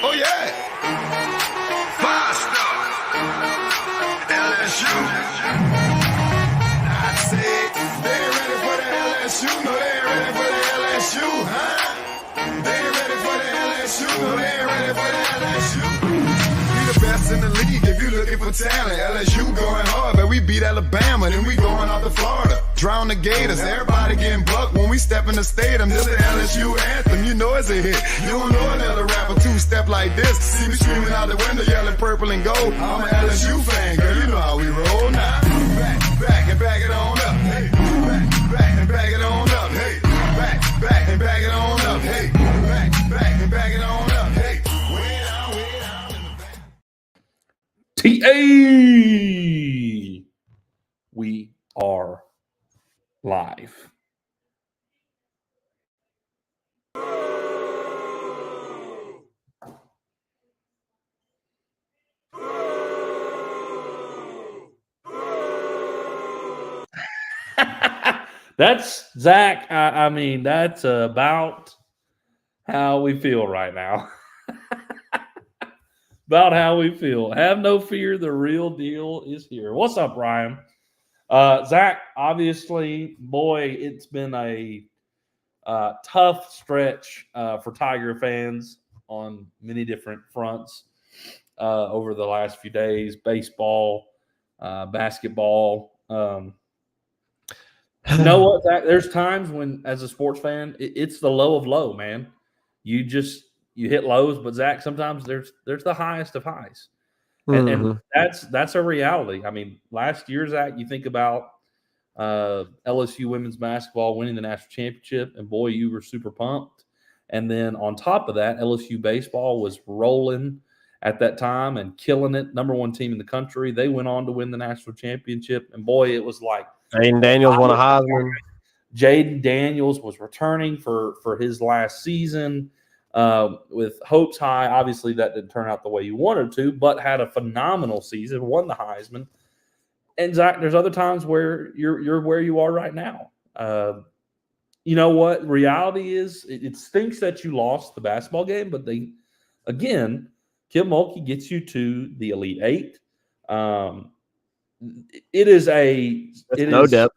Oh, yeah. Five-star. LSU. I said, they ain't ready for the LSU. No, they ain't ready for the LSU, huh? They ain't ready for the LSU. No, they ain't ready for the LSU. We the best in the league if you looking for talent. LSU going hard, but we beat Alabama, then we going out to Florida. Drown the Gators, everybody getting bucked when we step in the stadium. This is the LSU anthem, you know it's a hit. You don't know another rapper two-step like this. See me screaming out the window, yelling purple and gold. I'm an LSU fan, girl, you know how we roll now. Back and back it on up, hey. Back and back it on up, hey. Back and back it on up, hey. Back and back it on up, hey. Way down in the back. TA. We are live. That's Zach. I mean, that's about how we feel right now. About how we feel. Have no fear. The real deal is here. What's up, Ryan? Zach, obviously, boy, it's been a tough stretch for Tiger fans on many different fronts over the last few days. Baseball, basketball. You know what, Zach? There's times when, as a sports fan, it's the low of low, man. You hit lows, but Zach, sometimes there's the highest of highs, and that's a reality. I mean, last year, Zach, you think about LSU women's basketball winning the national championship, and boy, you were super pumped. And then on top of that, LSU baseball was rolling at that time and killing it, number one team in the country. They went on to win the national championship, and boy, it was like Jaden Daniels won a Heisman. Jaden Daniels was returning for his last season with hopes high. Obviously, that didn't turn out the way you wanted to, but had a phenomenal season, won the Heisman. And Zach, there's other times where you're where you are right now. You know what? Reality is, it stinks that you lost the basketball game, but Kim Mulkey gets you to the Elite Eight. It is no depth.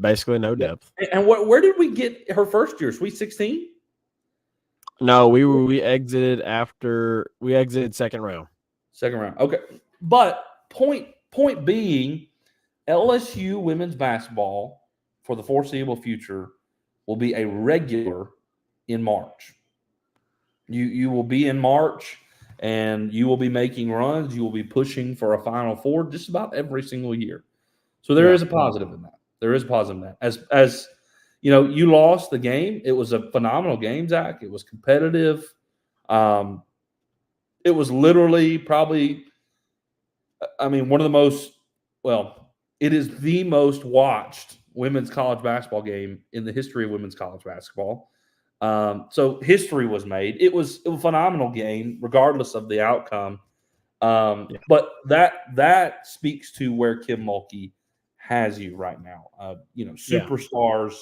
Basically, no depth. And where did we get her first year? Sweet 16? No, we exited second round. Second round. Okay. But point being, LSU women's basketball for the foreseeable future will be a regular in March. You will be in March, and you will be making runs. You will be pushing for a Final Four just about every single year. So there is a positive in that. There is a positive in that. As you know, you lost the game. It was a phenomenal game, Zach. It was competitive. It was literally probably, I mean, one of the most, it is the most watched women's college basketball game in the history of women's college basketball. So history was made. It was a phenomenal game, regardless of the outcome. But that speaks to where Kim Mulkey has you right now. Superstars,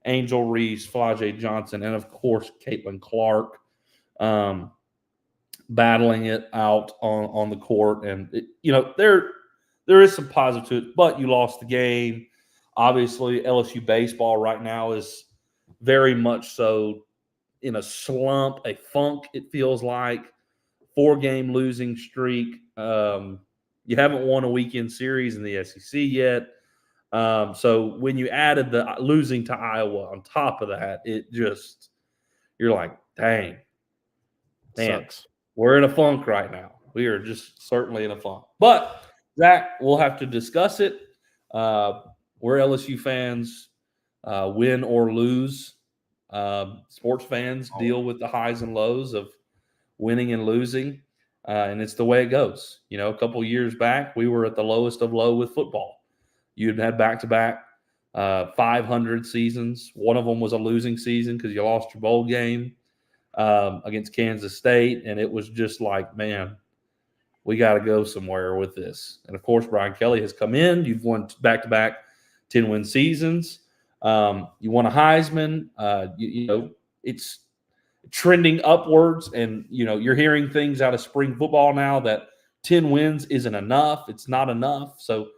Angel Reese, Flau'jae Johnson, and of course Caitlin Clark battling it out on the court. And there is some positive to it, but you lost the game. Obviously, LSU baseball right now is very much so in a slump, a funk, it feels like. 4-game losing streak. You haven't won a weekend series in the SEC yet. So when you added the losing to Iowa on top of that, you're like, dang. Sucks. We're in a funk right now. We are just certainly in a funk. But, Zach, we'll have to discuss it. We're LSU fans, win or lose. Sports fans deal with the highs and lows of winning and losing, and it's the way it goes. A couple years back, we were at the lowest of low with football. You'd had back-to-back 500 seasons. One of them was a losing season because you lost your bowl game against Kansas State, and it was just like, man, we got to go somewhere with this. And, of course, Brian Kelly has come in. You've won back-to-back 10-win seasons. You won a Heisman. It's trending upwards, and you're hearing things out of spring football now that 10 wins isn't enough. It's not enough. So,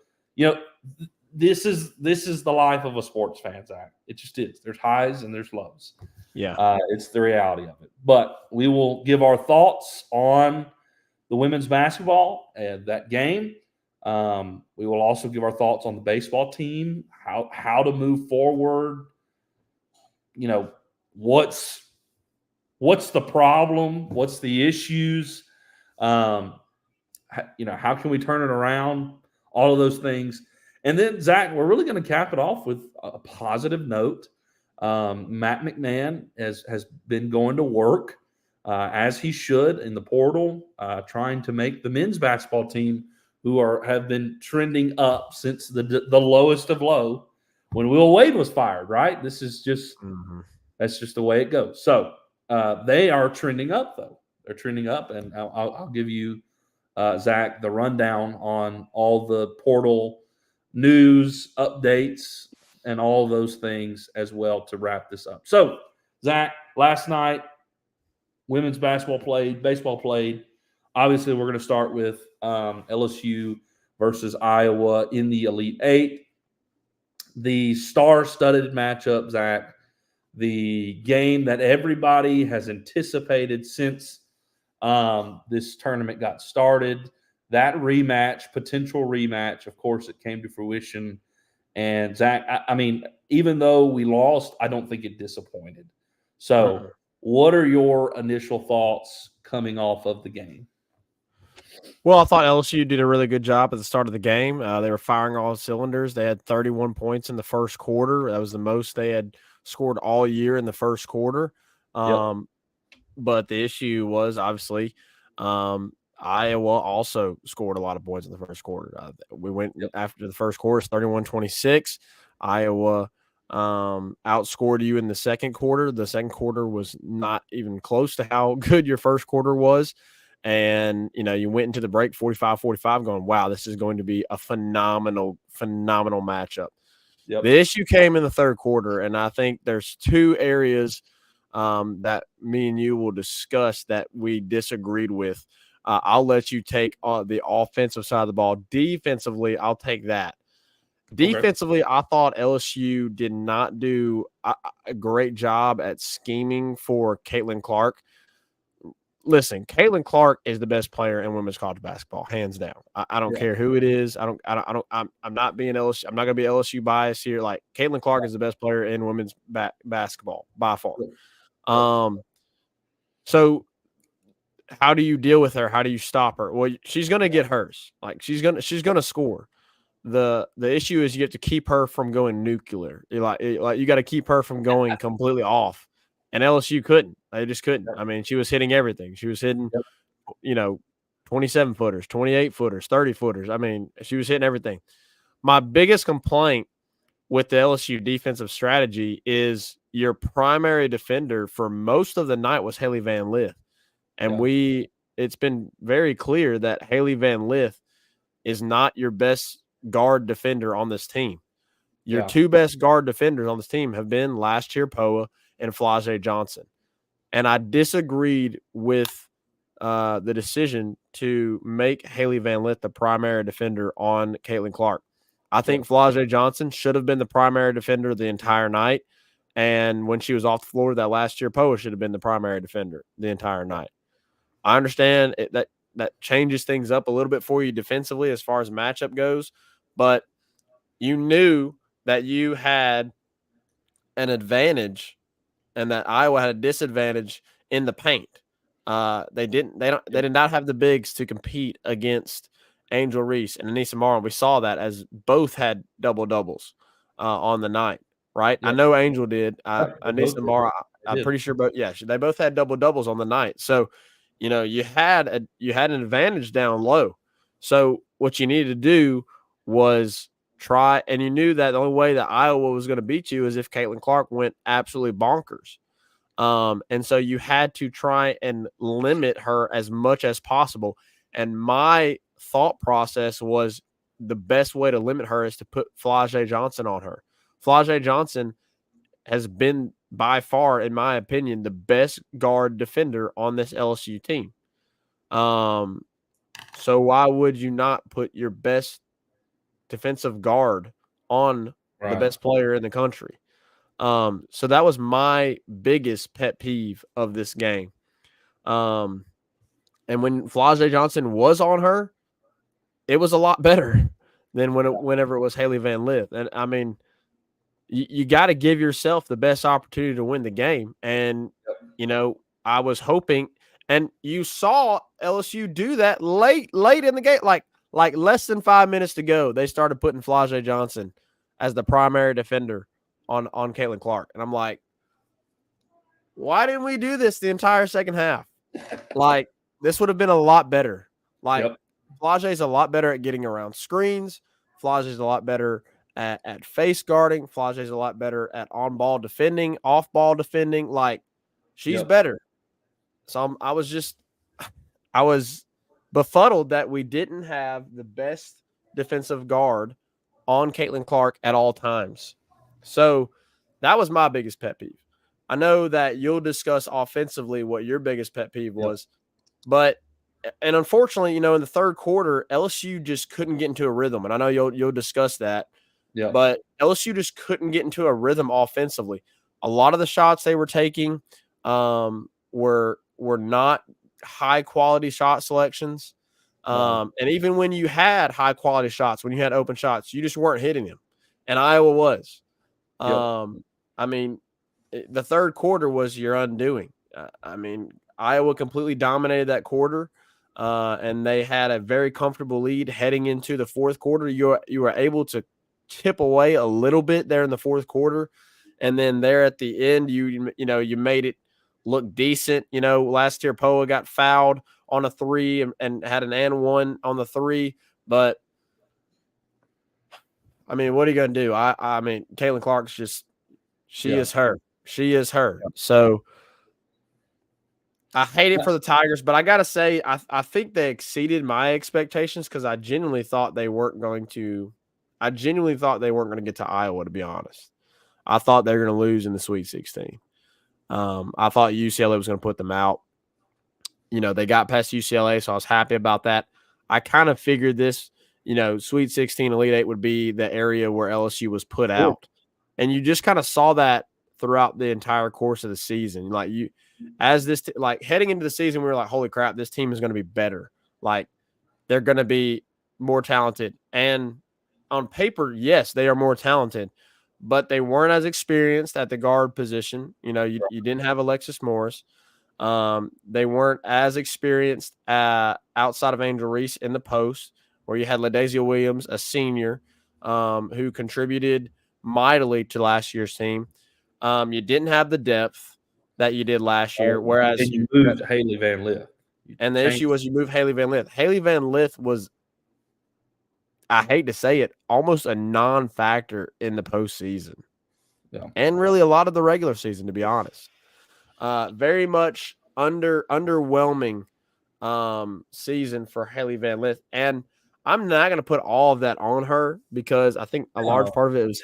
this is the life of a sports fan, Zach. It just is. There's highs and there's lows. Yeah. It's the reality of it. But we will give our thoughts on the women's basketball and that game. We will also give our thoughts on the baseball team, how to move forward. What's the problem? What's the issues? How can we turn it around? All of those things. And then, Zach, we're really going to cap it off with a positive note. Matt McMahon has been going to work, as he should, in the portal, trying to make the men's basketball team, who have been trending up since the lowest of low when Will Wade was fired, right? This is just that's just the way it goes. So they are trending up, though. They're trending up, and I'll give you, Zach, the rundown on all the portal news, updates, and all those things as well to wrap this up. So, Zach, last night, women's basketball played, baseball played. Obviously, we're going to start with LSU versus Iowa in the Elite Eight. The star-studded matchup, Zach, the game that everybody has anticipated since this tournament got started. That potential rematch, of course, it came to fruition. And Zach, I mean, even though we lost, I don't think it disappointed. So, what are your initial thoughts coming off of the game? Well, I thought LSU did a really good job at the start of the game. They were firing all cylinders. They had 31 points in the first quarter. That was the most they had scored all year in the first quarter. But the issue was, obviously, Iowa also scored a lot of points in the first quarter. We went after the first quarter, 31-26. Iowa outscored you in the second quarter. The second quarter was not even close to how good your first quarter was. And, you went into the break 45-45 going, wow, this is going to be a phenomenal matchup. Yep. The issue came in the third quarter, and I think there's two areas that me and you will discuss that we disagreed with. I'll let you take the offensive side of the ball. Defensively, I'll take that. Defensively, I thought LSU did not do a great job at scheming for Caitlin Clark. Listen, Caitlin Clark is the best player in women's college basketball, hands down. I don't care who it is. I'm not being LSU. I'm not going to be LSU biased here. Like, Caitlin Clark is the best player in women's basketball by far. So how do you deal with her? How do you stop her? Well, she's going to get hers. Like, she's going to score. The issue is you have to keep her from going nuclear. You got to keep her from going completely off. And LSU couldn't. They just couldn't. I mean, she was hitting everything. She was hitting, 27-footers, 28-footers, 30-footers. I mean, she was hitting everything. My biggest complaint with the LSU defensive strategy is your primary defender for most of the night was Haley Van Lith. And it's been very clear that Haley Van Lith is not your best guard defender on this team. Your two best guard defenders on this team have been last year Poa and Flau'jae Johnson. And I disagreed with the decision to make Haley Van Lith the primary defender on Caitlin Clark. I think Flau'jae Johnson should have been the primary defender the entire night. And when she was off the floor that last year, Poa should have been the primary defender the entire night. I understand that changes things up a little bit for you defensively as far as matchup goes, but you knew that you had an advantage and that Iowa had a disadvantage in the paint. They did not have the bigs to compete against Angel Reese and Anissa Morrow. We saw that as both had double-doubles on the night, right? Yep. I know Angel did. Anissa Morrow, I'm pretty sure, but they both had double-doubles on the night. So, you had an advantage down low. So what you needed to do was try, and you knew that the only way that Iowa was going to beat you is if Caitlin Clark went absolutely bonkers. And so you had to try and limit her as much as possible. And my thought process was the best way to limit her is to put Flau'jae Johnson on her. Flau'jae Johnson has been by far, in my opinion, the best guard defender on this LSU team. So why would you not put your best defensive guard on the best player in the country? So that was my biggest pet peeve of this game. And when Flau'jae Johnson was on her, it was a lot better than whenever it was Hailey Van Lith. And I mean, you got to give yourself the best opportunity to win the game. And, you know, I was hoping, and you saw LSU do that late in the game, like less than 5 minutes to go. They started putting Flau'jae Johnson as the primary defender on Caitlin Clark. And I'm like, why didn't we do this the entire second half? Like, this would have been a lot better. Like, Flau'jae's a lot better at getting around screens. Flau'jae's a lot better at face guarding. Flau'jae's a lot better at on-ball defending, off-ball defending. Like, she's better. So I was befuddled that we didn't have the best defensive guard on Caitlin Clark at all times. So that was my biggest pet peeve. I know that you'll discuss offensively what your biggest pet peeve was, but unfortunately, you know, in the third quarter, LSU just couldn't get into a rhythm, and I know you'll discuss that. Yeah. But LSU just couldn't get into a rhythm offensively. A lot of the shots they were taking were not high quality shot selections. And even when you had high quality shots, when you had open shots, you just weren't hitting them. And Iowa was. I mean, the third quarter was your undoing. I mean, Iowa completely dominated that quarter, and they had a very comfortable lead heading into the fourth quarter. You were able to chip away a little bit there in the fourth quarter, and then there at the end, you made it look decent. You know, last year Poa got fouled on a three and had an and one on the three, but I mean, what are you going to do? I mean, Caitlin Clark's just she is her. She is her. So I hate it for the Tigers, but I got to say, I think they exceeded my expectations because I genuinely thought they weren't going to get to Iowa, to be honest. I thought they were going to lose in the Sweet 16. I thought UCLA was going to put them out. You know, they got past UCLA, so I was happy about that. I kind of figured this, you know, Sweet 16, Elite 8 would be the area where LSU was put out. And you just kind of saw that throughout the entire course of the season. Like heading into the season, we were like, holy crap, this team is going to be better. Like, they're going to be more talented. And on paper, yes, they are more talented, but they weren't as experienced at the guard position. You know, you didn't have Alexis Morris. They weren't as experienced outside of Angel Reese in the post, where you had LaDazia Williams, a senior, who contributed mightily to last year's team. You didn't have the depth that you did last year, whereas you moved Hailey Van Lith. And the issue was you moved Hailey Van Lith. Hailey Van Lith was, I hate to say it, almost a non-factor in the postseason. Yeah. And really a lot of the regular season, to be honest. Very much underwhelming season for Hailey Van Lith. And I'm not going to put all of that on her because I think a large part of it was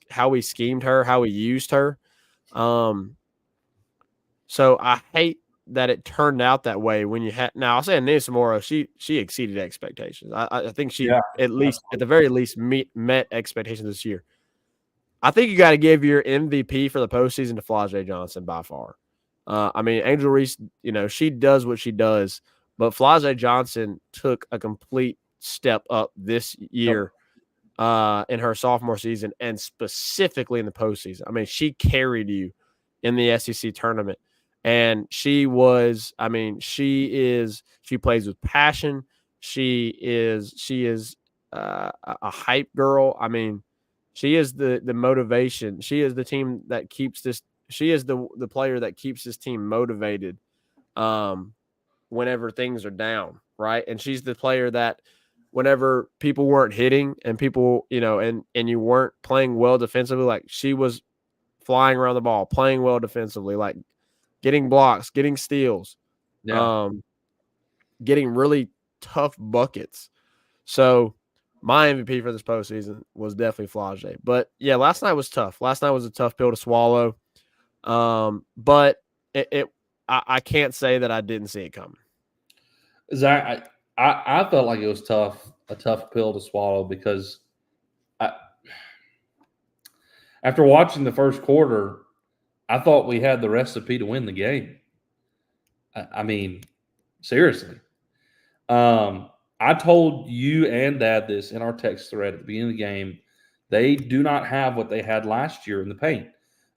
how we schemed her, how we used her. So I hate that it turned out that way when you had. Now I'll say Aneesa Moro, she exceeded expectations. I think she at the very least met expectations this year. I think you got to give your MVP for the postseason to Flau'jae Johnson by far. I mean, Angel Reese, you know, she does what she does, but Flau'jae Johnson took a complete step up this year in her sophomore season and specifically in the postseason. I mean, she carried you in the SEC tournament. And she plays with passion. She is a hype girl. I mean, she is the motivation. She is the team that keeps this. She is the player that keeps this team motivated whenever things are down, right? And she's the player that whenever people weren't hitting and people, you know, and you weren't playing well defensively, like she was flying around the ball, playing well defensively, like getting blocks, getting steals, getting really tough buckets. So my MVP for this postseason was definitely Flage. But yeah, last night was tough. Last night was a tough pill to swallow. But I can't say that I didn't see it coming. Zach, I felt like it was a tough pill to swallow because after watching the first quarter, I thought we had the recipe to win the game. I mean, seriously. I told you and Dad this in our text thread at the beginning of the game. They do not have what they had last year in the paint.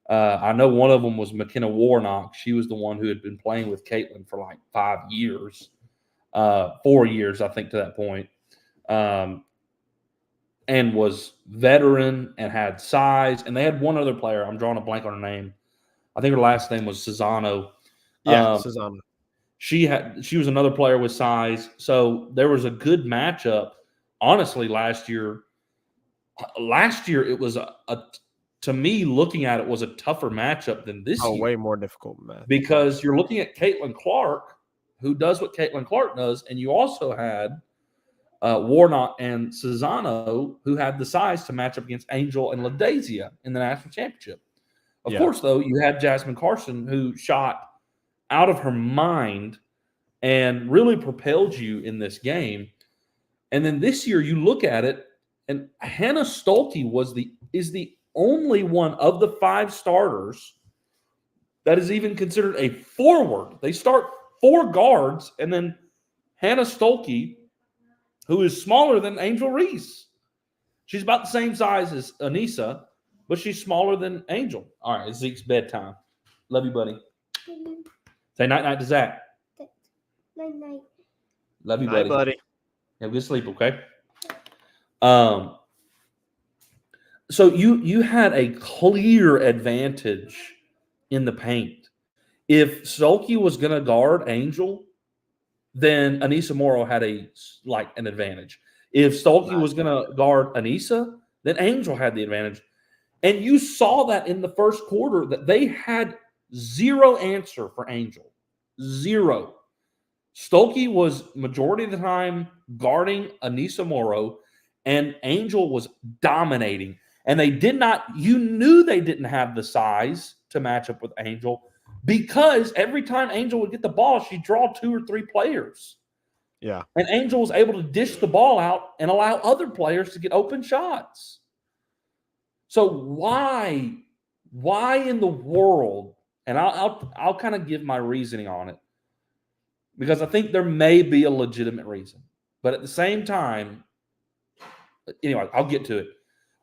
I know one of them was McKenna Warnock. She was the one who had been playing with Caitlin for like 5 years, 4 years, I think, to that point, and was veteran and had size. And they had one other player. I'm drawing a blank on her name. I think her last name was Cesano. Yeah, Cesano. She was another player with size. So there was a good matchup. Honestly, last year it was to me, looking at it, was a tougher matchup than this year. Way more difficult match. Because you're looking at Caitlin Clark, who does what Caitlin Clark does, and you also had Warnock and Cesano, who had the size to match up against Angel and LaDaisia in the national championship. Of course, though, you had Jasmine Carson, who shot out of her mind and really propelled you in this game. And then this year, you look at it, and Hannah Stuelke is the only one of the 5 starters that is even considered a forward. They start 4 guards, and then Hannah Stuelke, who is smaller than Angel Reese. She's about the same size as Anissa, but she's smaller than Angel. All right, it's Zeke's bedtime. Love you, buddy. Say night-night to Zach. Night-night. Love you, Night, buddy. Have a good sleep, okay? So you had a clear advantage in the paint. If Stuelke was going to guard Angel, then Anissa Morrow had an advantage. If Stuelke was going to guard Anissa, then Angel had the advantage. And you saw that in the first quarter that they had zero answer for Angel. Zero. Stuelke was majority of the time guarding Anissa Morrow, and Angel was dominating. And you knew they didn't have the size to match up with Angel, because every time Angel would get the ball, she'd draw 2 or 3 players. Yeah. And Angel was able to dish the ball out and allow other players to get open shots. So why in the world, and I'll kind of give my reasoning on it, because I think there may be a legitimate reason. But at the same time, anyway, I'll get to it.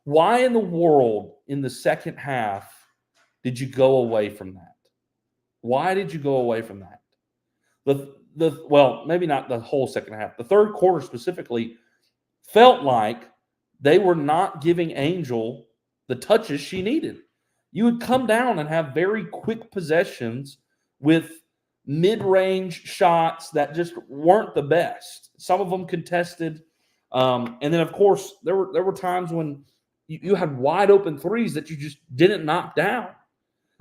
Why in the world in the second half did you go away from that? Why did you go away from that? Well, maybe not the whole second half. The third quarter specifically felt like they were not giving Angel the touches she needed. You would come down and have very quick possessions with mid-range shots that just weren't the best. Some of them contested. And then, of course, there were times when you had wide open threes that you just didn't knock down.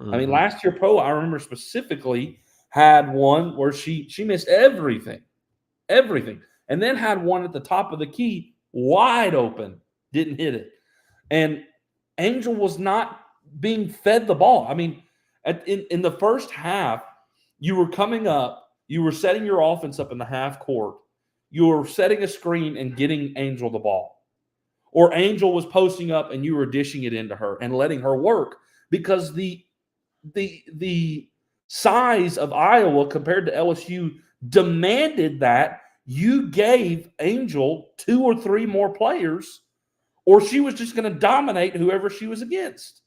I mean, last year I remember specifically had one where she missed everything, and then had one at the top of the key, wide open, didn't hit it. And Angel was not being fed the ball. I mean, in the first half, you were coming up, you were setting your offense up in the half court, you were setting a screen and getting Angel the ball. Or Angel was posting up and you were dishing it into her and letting her work, because the size of Iowa compared to LSU demanded that you gave Angel 2 or 3 more players, or she was just going to dominate whoever she was against.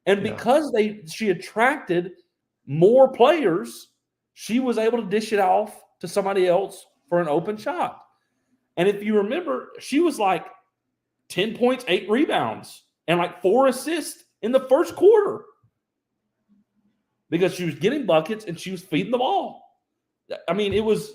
And because she attracted more players, she was able to dish it off to somebody else for an open shot. And if you remember, she was like 10 points, 8 rebounds, and like 4 assists in the first quarter, because she was getting buckets and she was feeding the ball. I mean, it was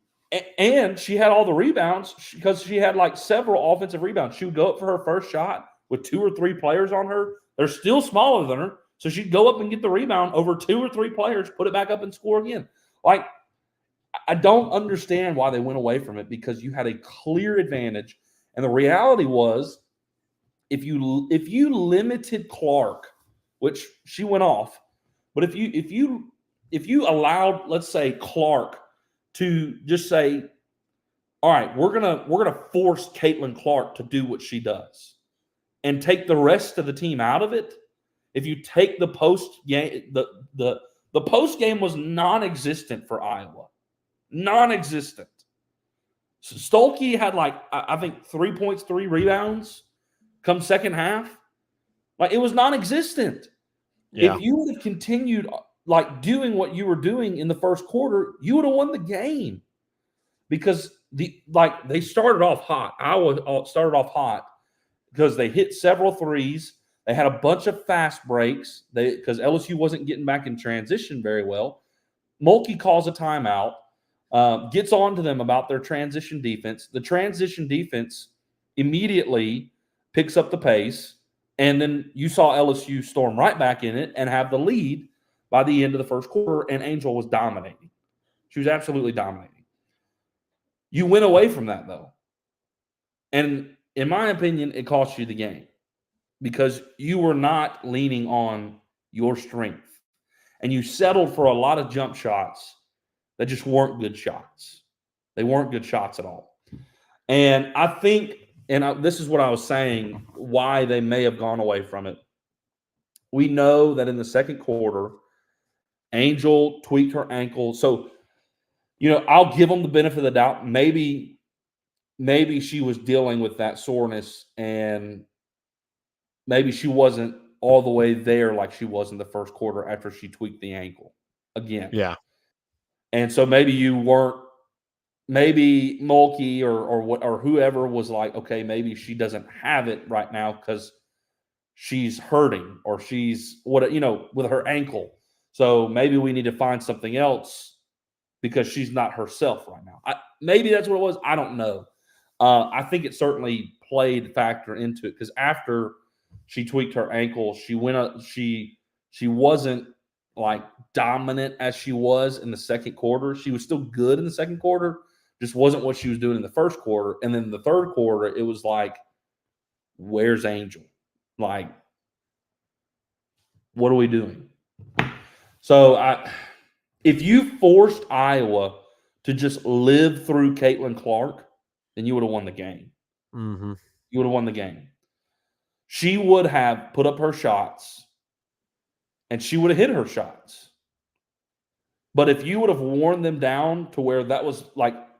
– and she had all the rebounds because she had like several offensive rebounds. She would go up for her first shot with 2 or 3 players on her. They're still smaller than her, so she'd go up and get the rebound over 2 or 3 players, put it back up and score again. Like, I don't understand why they went away from it, because you had a clear advantage. And the reality was, if you limited Clark, which she went off, but if you allowed, let's say, Clark to just say, all right, we're gonna force Caitlin Clark to do what she does, and take the rest of the team out of it. If you take the post game, the post game was non-existent for Iowa, non-existent. So Stolke had I think 3 points, 3 rebounds, come second half. Like, it was non-existent. Yeah. If you would have continued doing what you were doing in the first quarter, you would have won the game. Because they started off hot. Iowa started off hot because they hit several threes. They had a bunch of fast breaks. Because LSU wasn't getting back in transition very well. Mulkey calls a timeout, gets on to them about their transition defense. The transition defense immediately picks up the pace, and then you saw LSU storm right back in it and have the lead by the end of the first quarter, and Angel was dominating. She was absolutely dominating. You went away from that, though. And in my opinion, it cost you the game because you were not leaning on your strength. And you settled for a lot of jump shots that just weren't good shots. They weren't good shots at all. And I think, this is what I was saying, why they may have gone away from it. We know that in the second quarter, Angel tweaked her ankle. So, I'll give them the benefit of the doubt. Maybe she was dealing with that soreness, and maybe she wasn't all the way there like she was in the first quarter after she tweaked the ankle again. Yeah. And so maybe you weren't. Maybe Mulkey or whoever was like, okay, maybe she doesn't have it right now because she's hurting or she's with her ankle. So maybe we need to find something else because she's not herself right now. Maybe that's what it was. I don't know. I think it certainly played factor into it because after she tweaked her ankle, she wasn't dominant as she was in the second quarter. She was still good in the second quarter, just wasn't what she was doing in the first quarter. And then the third quarter, it was like, where's Angel? What are we doing? So if you forced Iowa to just live through Caitlin Clark, then you would have won the game. Mm-hmm. You would have won the game. She would have put up her shots, and she would have hit her shots. But if you would have worn them down to where that was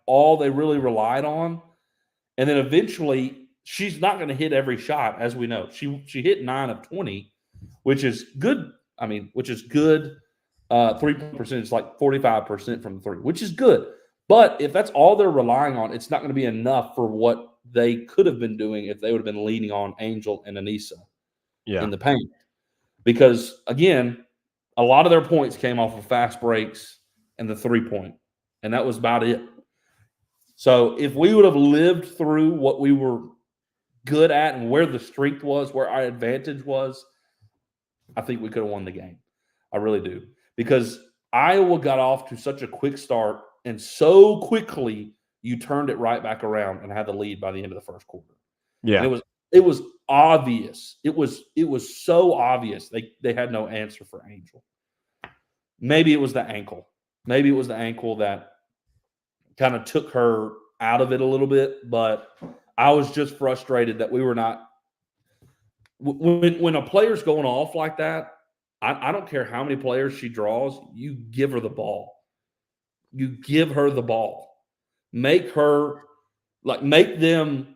all they really relied on, and then eventually she's not going to hit every shot, as we know. She hit 9 of 20, which is good. Which is good. 3-point percentage is 45% from the three, which is good. But if that's all they're relying on, it's not going to be enough for what they could have been doing if they would have been leaning on Angel and Anissa in the paint. Because, again, a lot of their points came off of fast breaks and the 3-point, and that was about it. So if we would have lived through what we were good at and where the strength was, where our advantage was, I think we could have won the game. I really do. Because Iowa got off to such a quick start, and so quickly you turned it right back around and had the lead by the end of the first quarter. Yeah. And it was obvious. It was so obvious they had no answer for Angel. Maybe it was the ankle. Maybe it was the ankle that kind of took her out of it a little bit, but I was just frustrated that we were not when a player's going off like that, I don't care how many players she draws, you give her the ball. You give her the ball. Make her make them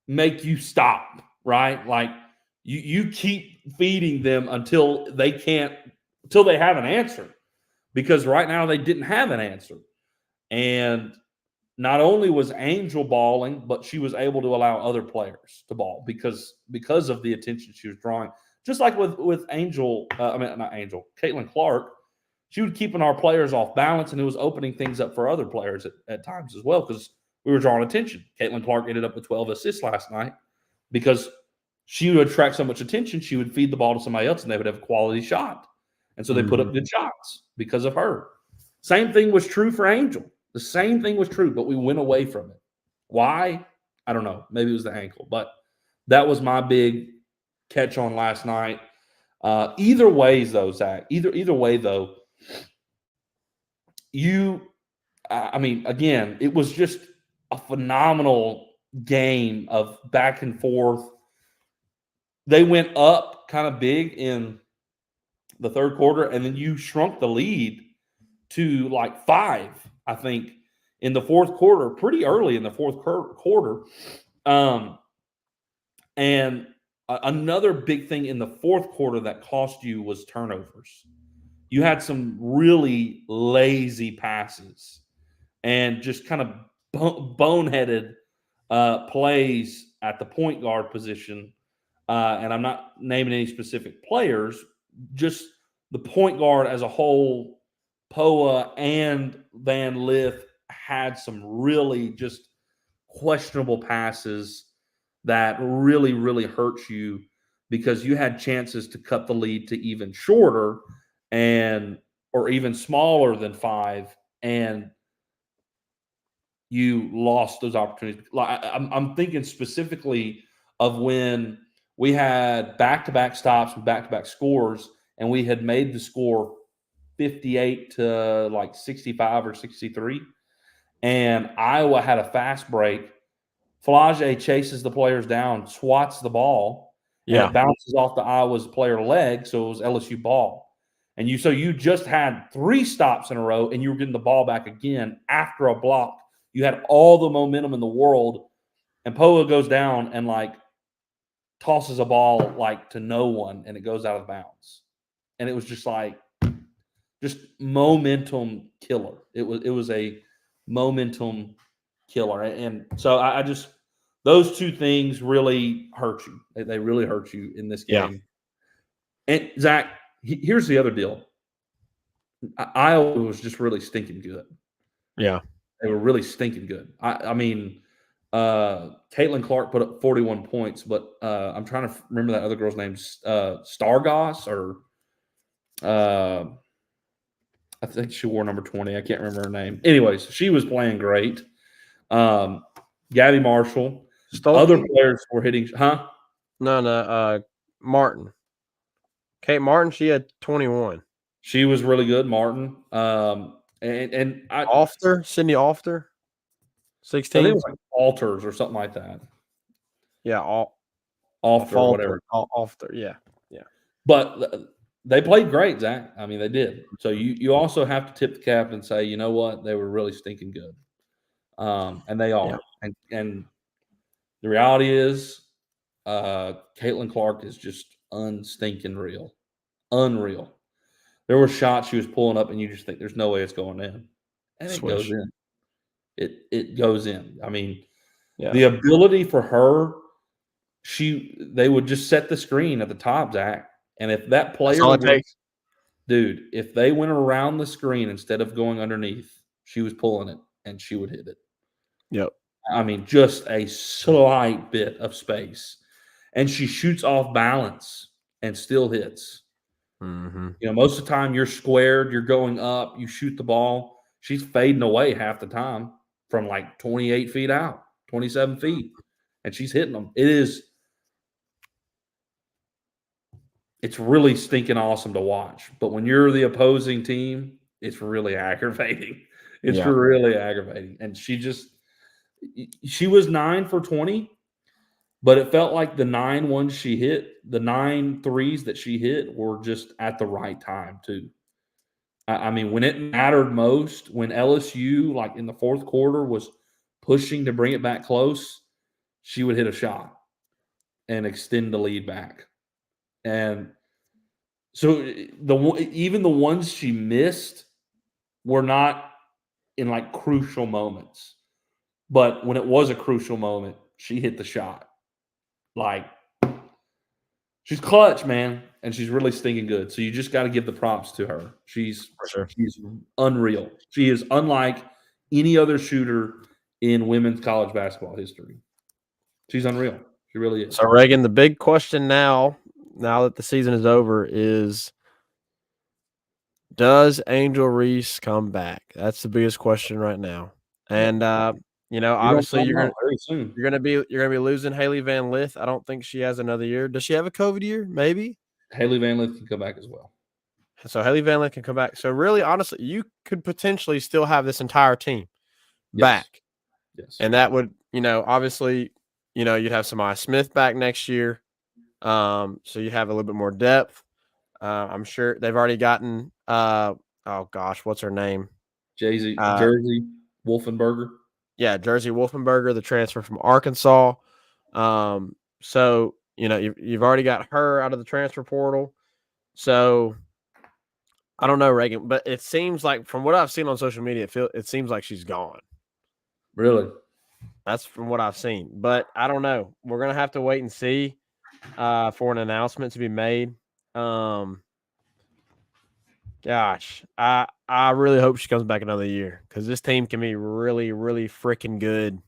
make you stop, right? You keep feeding them until they have an answer. Because right now they didn't have an answer. And not only was Angel balling, but she was able to allow other players to ball because of the attention she was drawing. Just like with Angel, not Angel, Caitlin Clark, she was keeping our players off balance, and it was opening things up for other players at times as well because we were drawing attention. Caitlin Clark ended up with 12 assists last night because she would attract so much attention, she would feed the ball to somebody else, and they would have a quality shot. And so they put up good shots because of her. Same thing was true for Angel. The same thing was true, but we went away from it. Why? I don't know. Maybe it was the ankle, but that was my big catch on last night. Either ways, though, Zach. Either way, though, I mean, again, it was just a phenomenal game of back and forth. They went up kind of big in the third quarter, and then you shrunk the lead to like 5, I think, in the fourth quarter, pretty early in the fourth quarter. And another big thing in the fourth quarter that cost you was turnovers. You had some really lazy passes and just kind of boneheaded plays at the point guard position. And I'm not naming any specific players, just the point guard as a whole. Poa and Van Lith had some really just questionable passes that really, really hurt you because you had chances to cut the lead to even shorter or even smaller than 5, and you lost those opportunities. I'm thinking specifically of when we had back-to-back stops and back-to-back scores, and we had made the score 58 to like 65 or 63, and Iowa had a fast break. Flage chases the players down, swats the ball, and it bounces off the Iowa's player leg, so it was LSU ball. And you just had 3 stops in a row, and you were getting the ball back again after a block. You had all the momentum in the world, and Poa goes down and like tosses a ball like to no one, and it goes out of bounds. And it was just like momentum killer. It was a momentum killer. And so I just those two things really hurt you. They really hurt you in this game. Yeah. And Zach, here's the other deal. Iowa was just really stinking good. Yeah. They were really stinking good. I mean, Caitlin Clark put up 41 points, but I'm trying to remember that other girl's name, Stargos, or I think she wore number 20. I can't remember her name. Anyways, she was playing great. Gabby Marshall. Stolke? Other players were hitting. Huh? No. Martin. Kate Martin, she had 21. She was really good, Martin. Sydney Ofter, 16. I think it was like Alters or something like that. Yeah, Ofter or whatever. Ofter, yeah. But they played great, Zach. I mean, they did. So you also have to tip the cap and say, you know what, they were really stinking good, and they are. Yeah. And the reality is, Caitlin Clark is just unstinking real, unreal. There were shots she was pulling up, and you just think there's no way it's going in, and it goes in. It goes in. I mean, the ability for her, they would just set the screen at the top, Zach. And if that player, if they went around the screen instead of going underneath, she was pulling it and she would hit it. Yep. I mean, just a slight bit of space. And she shoots off balance and still hits. Mm-hmm. You know, most of the time you're squared, you're going up, you shoot the ball. She's fading away half the time from like 28 feet out, 27 feet, and she's hitting them. It's really stinking awesome to watch. But when you're the opposing team, it's really aggravating. It's really aggravating. And she was 9 for 20, but it felt like the 9 ones she hit, the 9 threes that she hit were just at the right time too. I mean, when it mattered most, when LSU, like in the fourth quarter, was pushing to bring it back close, she would hit a shot and extend the lead back. And so even the ones she missed were not in like crucial moments. But when it was a crucial moment, she hit the shot. Like, she's clutch, man, and she's really stinking good. So you just got to give the props to her. She's unreal. She is unlike any other shooter in women's college basketball history. She's unreal. She really is. So, Reagan, the big question now that the season is over, is does Angel Reese come back? That's the biggest question right now. And, Obviously find out very soon. you're gonna be losing Haley Van Lith. I don't think she has another year. Does she have a COVID year? Maybe. Haley Van Lith can come back as well. So Haley Van Lith can come back. So really, honestly, you could potentially still have this entire team Yes. back. Yes. And that would, obviously, you'd have Samaya Smith back next year. So you have a little bit more depth. I'm sure they've already gotten what's her name? Jersey Wolfenberger. Yeah, Jersey Wolfenberger, the transfer from Arkansas. So you've already got her out of the transfer portal. So I don't know, Reagan, but it seems like from what I've seen on social media, it seems like she's gone. Really? That's from what I've seen, but I don't know. We're gonna have to wait and see for an announcement to be made. Gosh, I really hope she comes back another year because this team can be really, really freaking good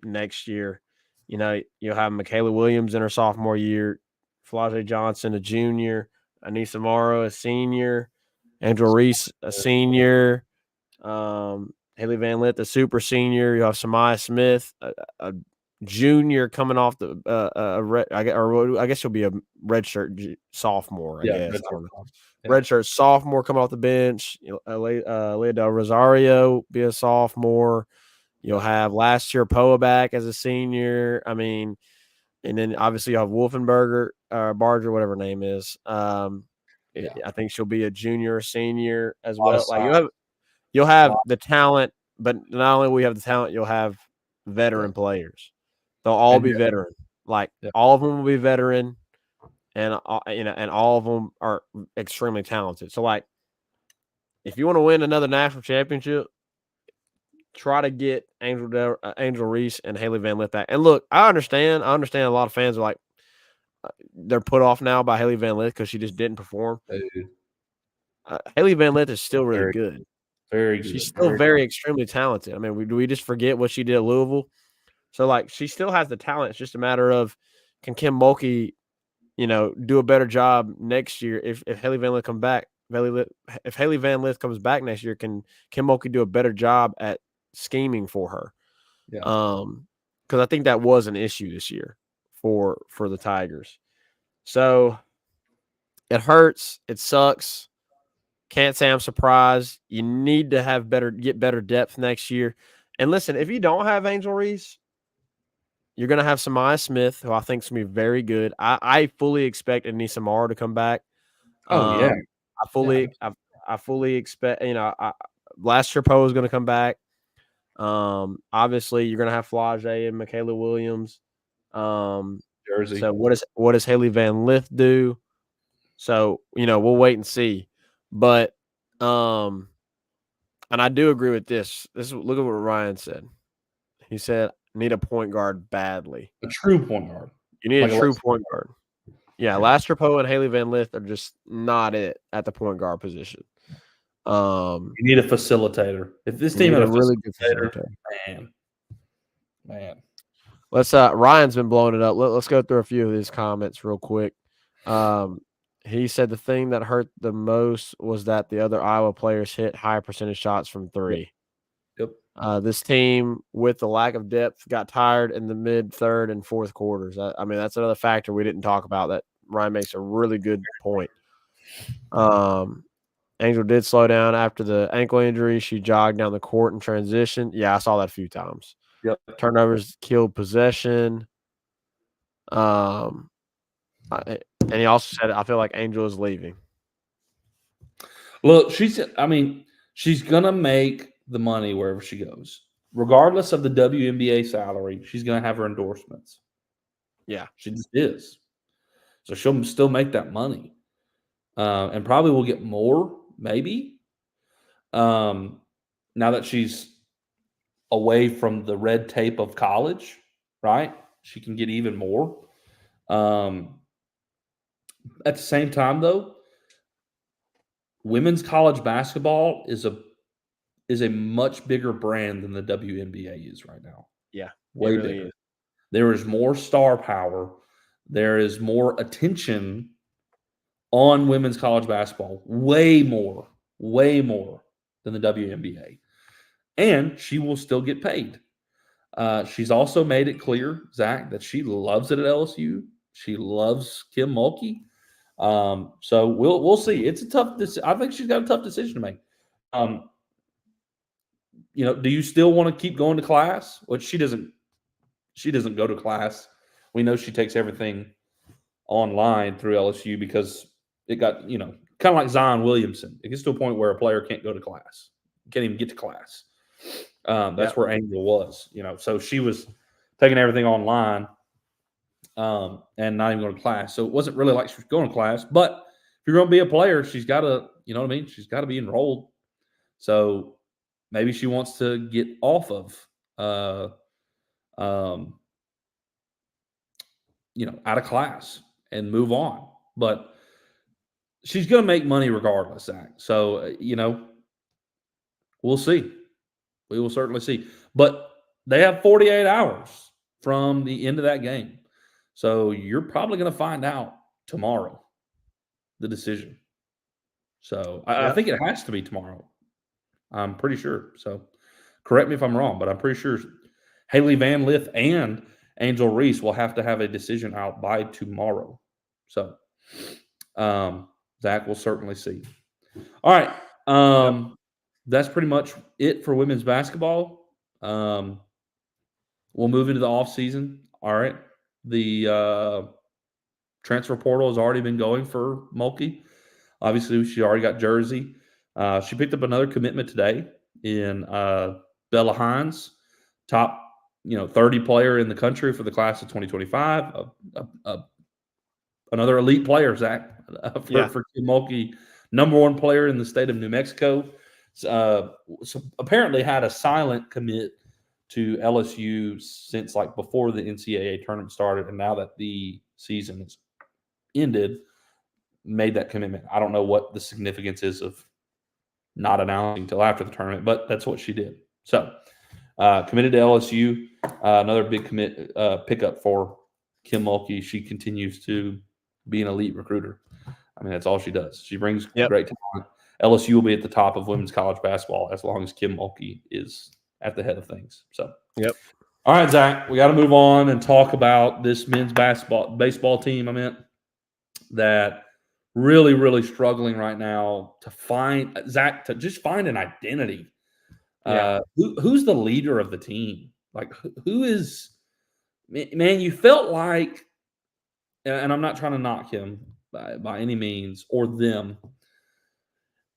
next year. You'll have Michaela Williams in her sophomore year, Flau'jae Johnson a junior, Anissa Morrow a senior, Angel Reese a senior, Haley Van Lith a super senior. You have Samaya Smith a junior coming off the I guess she'll be a redshirt sophomore. I guess. Redshirt sophomore coming off the bench. Leah Del Rosario be a sophomore. You'll have last year Poa back as a senior. I mean, and then obviously you have Wolfenberger Barger, whatever her name is. I think she'll be a junior or senior as well. Like you'll have the talent, but not only will you have the talent, you'll have veteran players. They'll all be veteran. Like all of them will be veteran, and and all of them are extremely talented. So like, if you want to win another national championship, try to get Angel Reese and Haley Van Lith back. And look, I understand a lot of fans are like they're put off now by Haley Van Lith because she just didn't perform. Haley Van Lith is still really good. Very good. She's still very extremely talented. I mean, do we just forget what she did at Louisville? So, like, she still has the talent. It's just a matter of can Kim Mulkey, do a better job next year if Haley Van Lith come back. If Haley Van Lith comes back next year, can Kim Mulkey do a better job at scheming for her? Yeah. Because I think that was an issue this year for the Tigers. So it hurts. It sucks. Can't say I'm surprised. You need to get better depth next year. And listen, if you don't have Angel Reese, you're going to have Samaya Smith, who I think is going to be very good. I fully expect Anissa Morrow to come back. I fully expect, last year Poe is going to come back. Obviously, you're going to have Flau'jae and Michaela Williams. Jersey. So what does Haley Van Lith do? So, we'll wait and see. But, and I do agree with this. Look at what Ryan said. He said, need a point guard badly. A true point guard. You need a true point guard. Yeah, Laster Poe and Haley Van Lith are just not it at the point guard position. You need a facilitator. If this team had a really good facilitator, man. Let's Ryan's been blowing it up. Let's go through a few of his comments real quick. He said the thing that hurt the most was that the other Iowa players hit high percentage shots from three. Yep. This team, with the lack of depth, got tired in the mid, third, and fourth quarters. I mean, that's another factor we didn't talk about that Ryan makes a really good point. Angel did slow down after the ankle injury. She jogged down the court in transition. Yeah, I saw that a few times. Yep. Turnovers killed possession. And he also said, I feel like Angel is leaving. Look, she's going to make the money wherever she goes. Regardless of the WNBA salary, she's going to have her endorsements. Yeah. She just is. So she'll still make that money. And probably will get more, maybe. Now that she's away from the red tape of college, right? She can get even more. At the same time, though, women's college basketball is a much bigger brand than the WNBA is right now. Yeah, way really bigger. Is. There is more star power. There is more attention on women's college basketball. Way more than the WNBA. And she will still get paid. She's also made it clear, Zach, that she loves it at LSU. She loves Kim Mulkey. So we'll see. It's a tough. I think she's got a tough decision to make. Do you still want to keep going to class? Which she doesn't. She doesn't go to class. We know she takes everything online through LSU because it got kind of like Zion Williamson. It gets to a point where a player can't go to class, can't even get to class. That's where Angel was. So she was taking everything online and not even going to class. So it wasn't really like she was going to class. But if you're going to be a player, she's got to, she's got to be enrolled. So maybe she wants to get off of, out of class and move on. But she's going to make money regardless, Zach. So, we'll see. We will certainly see. But they have 48 hours from the end of that game. So you're probably going to find out tomorrow the decision. So I think it has to be tomorrow. I'm pretty sure. So correct me if I'm wrong, but I'm pretty sure Haley Van Lith and Angel Reese will have to have a decision out by tomorrow. So Zach will certainly see. All right. That's pretty much it for women's basketball. We'll move into the offseason. All right. The transfer portal has already been going for Mulkey. Obviously, she already got Jersey. She picked up another commitment today in Bella Hines, top 30 player in the country for the class of 2025. Another elite player, Zach, for Kim Mulkey, number one player in the state of New Mexico. So apparently had a silent commit to LSU since before the NCAA tournament started, and now that the season is ended, made that commitment. I don't know what the significance is of not announcing until after the tournament, but that's what she did. So committed to LSU, another big pickup for Kim Mulkey. She continues to be an elite recruiter. I mean, that's all she does. She brings great talent. LSU will be at the top of women's college basketball as long as Kim Mulkey is at the head of things. So, all right, Zach, we got to move on and talk about this men's baseball team. That really, really struggling right now to find just find an identity. Who's the leader of the team? Who is? Man, you felt like, and I'm not trying to knock him by any means or them.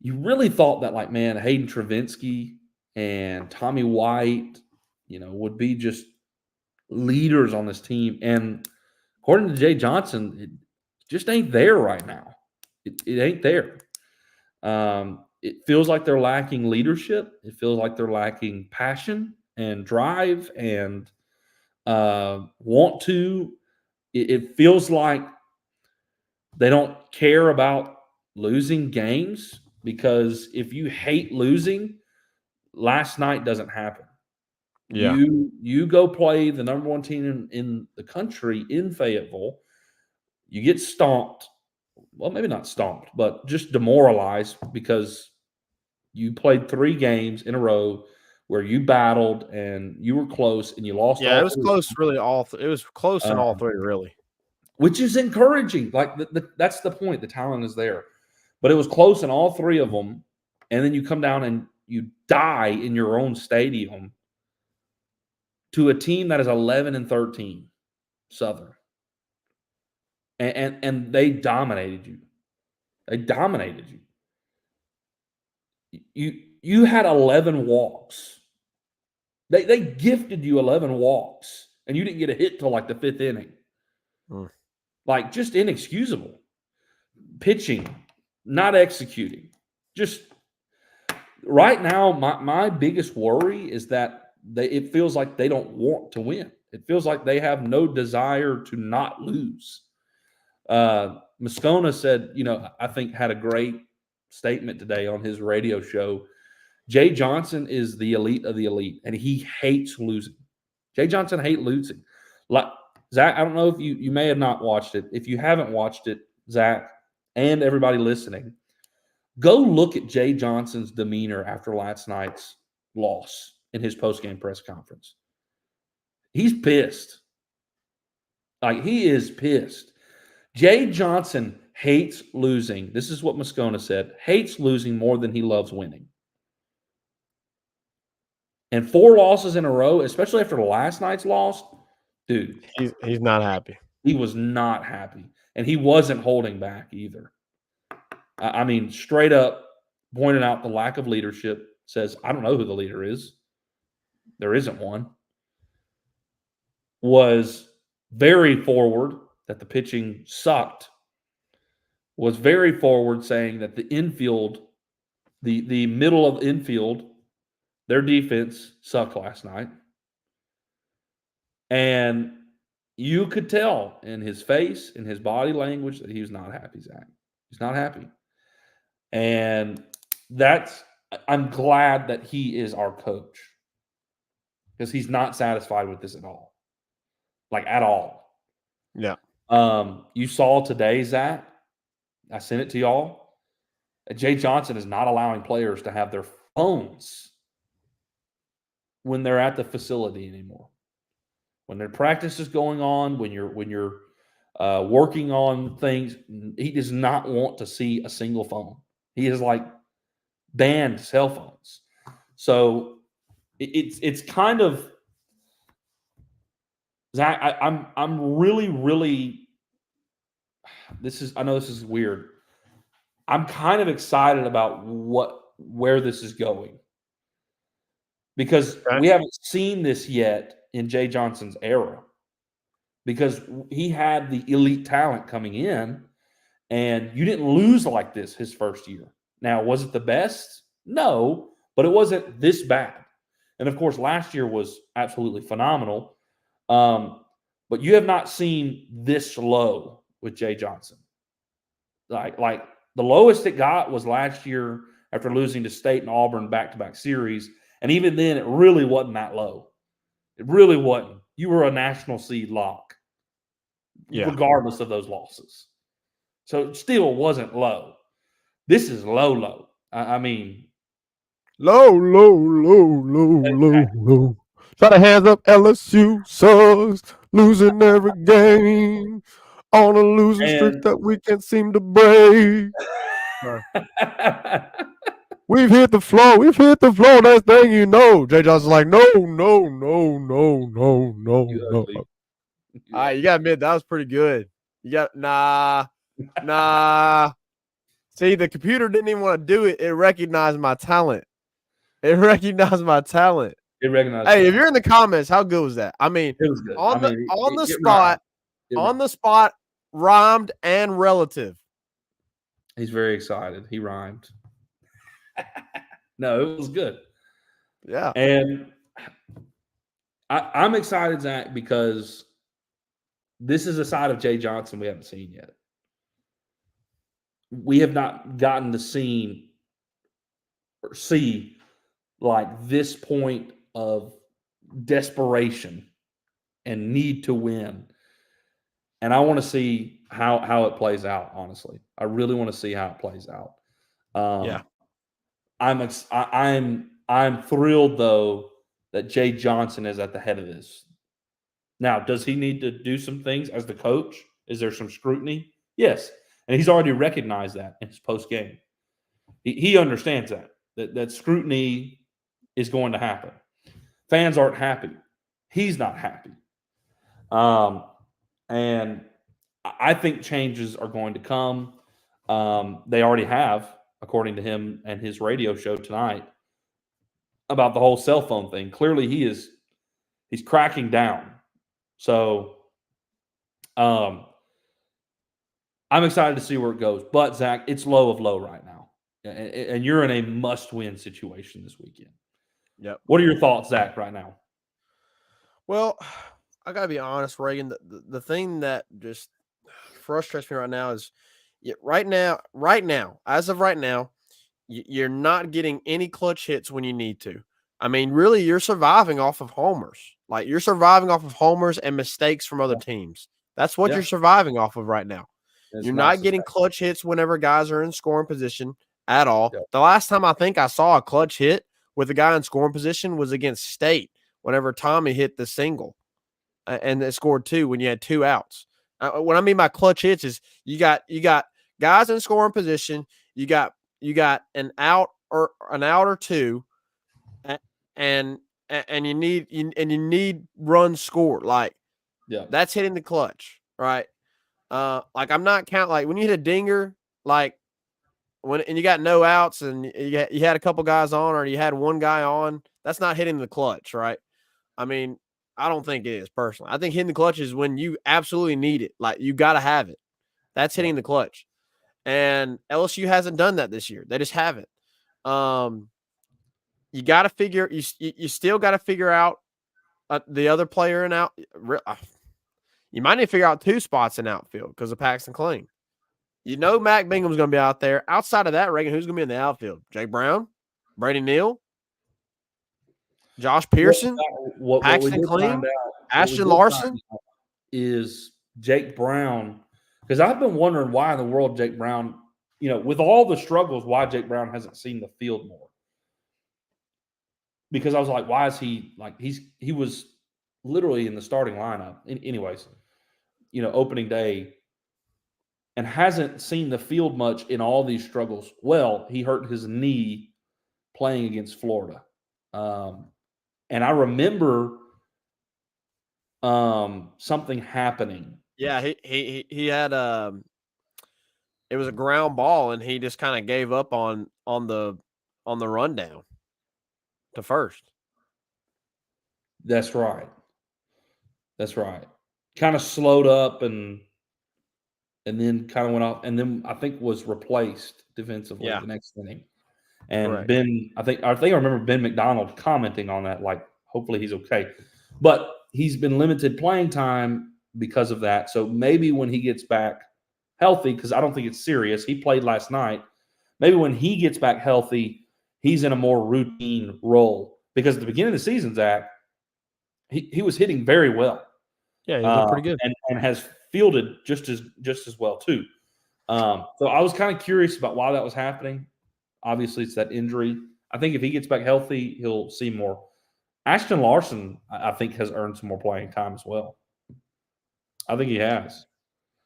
You really thought that, Hayden Travinski and Tommy White, would be just leaders on this team. And according to Jay Johnson, it just ain't there right now. It ain't there. It feels like they're lacking leadership. It feels like they're lacking passion and drive and want to. It feels like they don't care about losing games, because if you hate losing, last night doesn't happen. Yeah. You go play the number one team in the country in Fayetteville, you get stomped. Well, maybe not stomped, but just demoralized because you played 3 games in a row where you battled and you were close and you lost. Yeah, it was close. Really, it was close in all 3, really, which is encouraging. That's the point. The talent is there, but it was close in all 3 of them. And then you come down and you die in your own stadium to a team that is 11-13, Southern. And they dominated you. They dominated you. You had 11 walks. They gifted you 11 walks, and you didn't get a hit till the 5th inning. Just inexcusable. Pitching, not executing. Just right now, my biggest worry is that it feels like they don't want to win. It feels like they have no desire to not lose. Moscona said, I think had a great statement today on his radio show. Jay Johnson is the elite of the elite, and he hates losing. Jay Johnson hates losing. Zach, I don't know if you may have not watched it. If you haven't watched it, Zach, and everybody listening, go look at Jay Johnson's demeanor after last night's loss in his postgame press conference. He's pissed. Like, he is pissed. Jay Johnson hates losing. This is what Moscona said. Hates losing more than he loves winning. And 4 losses in a row, especially after last night's loss, dude, He's not happy. he was not happy. And he wasn't holding back either. I mean, straight up pointed out the lack of leadership, says, I don't know who the leader is. There isn't one. Was very forward that the pitching sucked. Was very forward saying that the infield, the middle of infield, their defense sucked last night. And you could tell in his face, in his body language, that he was not happy, Zach. He's not happy. And I'm glad that he is our coach, because he's not satisfied with this at all. Like, at all. Yeah. You saw today, Zach, I sent it to y'all. Jay Johnson is not allowing players to have their phones when they're at the facility anymore. When their practice is going on, when you're working on things, he does not want to see a single phone. He is like banned cell phones. So it's kind of, Zach, I'm really I know this is weird. I'm kind of excited about where this is going, because we haven't seen this yet in Jay Johnson's era, because he had the elite talent coming in, and you didn't lose like this his first year. Now, was it the best? No, but it wasn't this bad. And of course, last year was absolutely phenomenal. But you have not seen this low with Jay Johnson. Like the lowest it got was last year after losing to State and Auburn back-to-back series. And even then, it really wasn't that low. It really wasn't. You were a national seed lock, regardless of those losses. So it still wasn't low. This is low. I mean, low. Try to hands up, LSU sucks, losing every game on a losing streak that we can't seem to break. We've hit the floor. Next thing you know, Jay Johnson's like, no. All right, you got to admit, that was pretty good. You got, nah. See, the computer didn't even want to do it. It recognized my talent. Hey, if you're in the comments, how good was that? I mean, it was good. On the spot, rhymed and relative. He's very excited. He rhymed. No, it was good. Yeah. And I'm excited, Zach, because this is a side of Jay Johnson we haven't seen yet. We have not gotten to see like this point of desperation and need to win. And I want to see how it plays out, honestly. I really want to see how it plays out. I'm thrilled, though, that Jay Johnson is at the head of this. Now, does he need to do some things as the coach? Is there some scrutiny? Yes. And he's already recognized that in his post game. He understands that scrutiny is going to happen. Fans aren't happy. He's not happy. And I think changes are going to come. They already have, according to him and his radio show tonight, about the whole cell phone thing. Clearly, he's cracking down. So, I'm excited to see where it goes. But, Zach, it's low of low right now. And you're in a must-win situation this weekend. Yep. What are your thoughts, Zach, right now? Well, I got to be honest, Reagan. The thing that just frustrates me right now is right now, as of right now, you're not getting any clutch hits when you need to. I mean, really, you're surviving off of homers. Like, you're surviving off of homers and mistakes from other teams. That's what you're surviving off of right now. You're not getting clutch hits whenever guys are in scoring position at all. Yep. The last time I think I saw a clutch hit with a guy in scoring position was against State whenever Tommy hit the single. and they scored 2 when you had 2 outs. What I mean by clutch hits is you got guys in scoring position. You got an out or 2, and you need runs scored. Like that's hitting the clutch, right? Like I'm not counting, like when you hit a dinger, like and you got no outs and you had a couple guys on or you had one guy on, that's not hitting the clutch, right? I mean, I don't think it is personally. I think hitting the clutch is when you absolutely need it. Like you got to have it. That's hitting the clutch. And LSU hasn't done that this year. They just haven't. You got to figure, you still got to figure out the other player in out. You might need to figure out 2 spots in outfield because of Paxton Kling. You know Mac Bingham's going to be out there. Outside of that, Reagan, who's going to be in the outfield? Jake Brown, Brady Neal, Josh Pearson, Paxton Kling, Ashton Larson. Is Jake Brown, because I've been wondering why in the world Jake Brown, with all the struggles, why Jake Brown hasn't seen the field more. Because I was like, why is he he was literally in the starting lineup anyways, opening day, and hasn't seen the field much in all these struggles. Well, he hurt his knee playing against Florida. And I remember something happening. Yeah, he had it was a ground ball and he just kind of gave up on the rundown to first. That's right. Kind of slowed up and then kind of went off, and then I think was replaced defensively the next inning. And Correct. Ben, I think I remember Ben McDonald commenting on that, like, hopefully he's okay. But he's been limited playing time because of that. So maybe when he gets back healthy, because I don't think it's serious, he played last night. Maybe when he gets back healthy, he's in a more routine role. Because at the beginning of the season, Zach, he was hitting very well. Yeah, he was pretty good. And has fielded just as well too. So I was kind of curious about why that was happening. Obviously, it's that injury. I think if he gets back healthy, he'll see more. Ashton Larson, I think, has earned some more playing time as well. I think he has.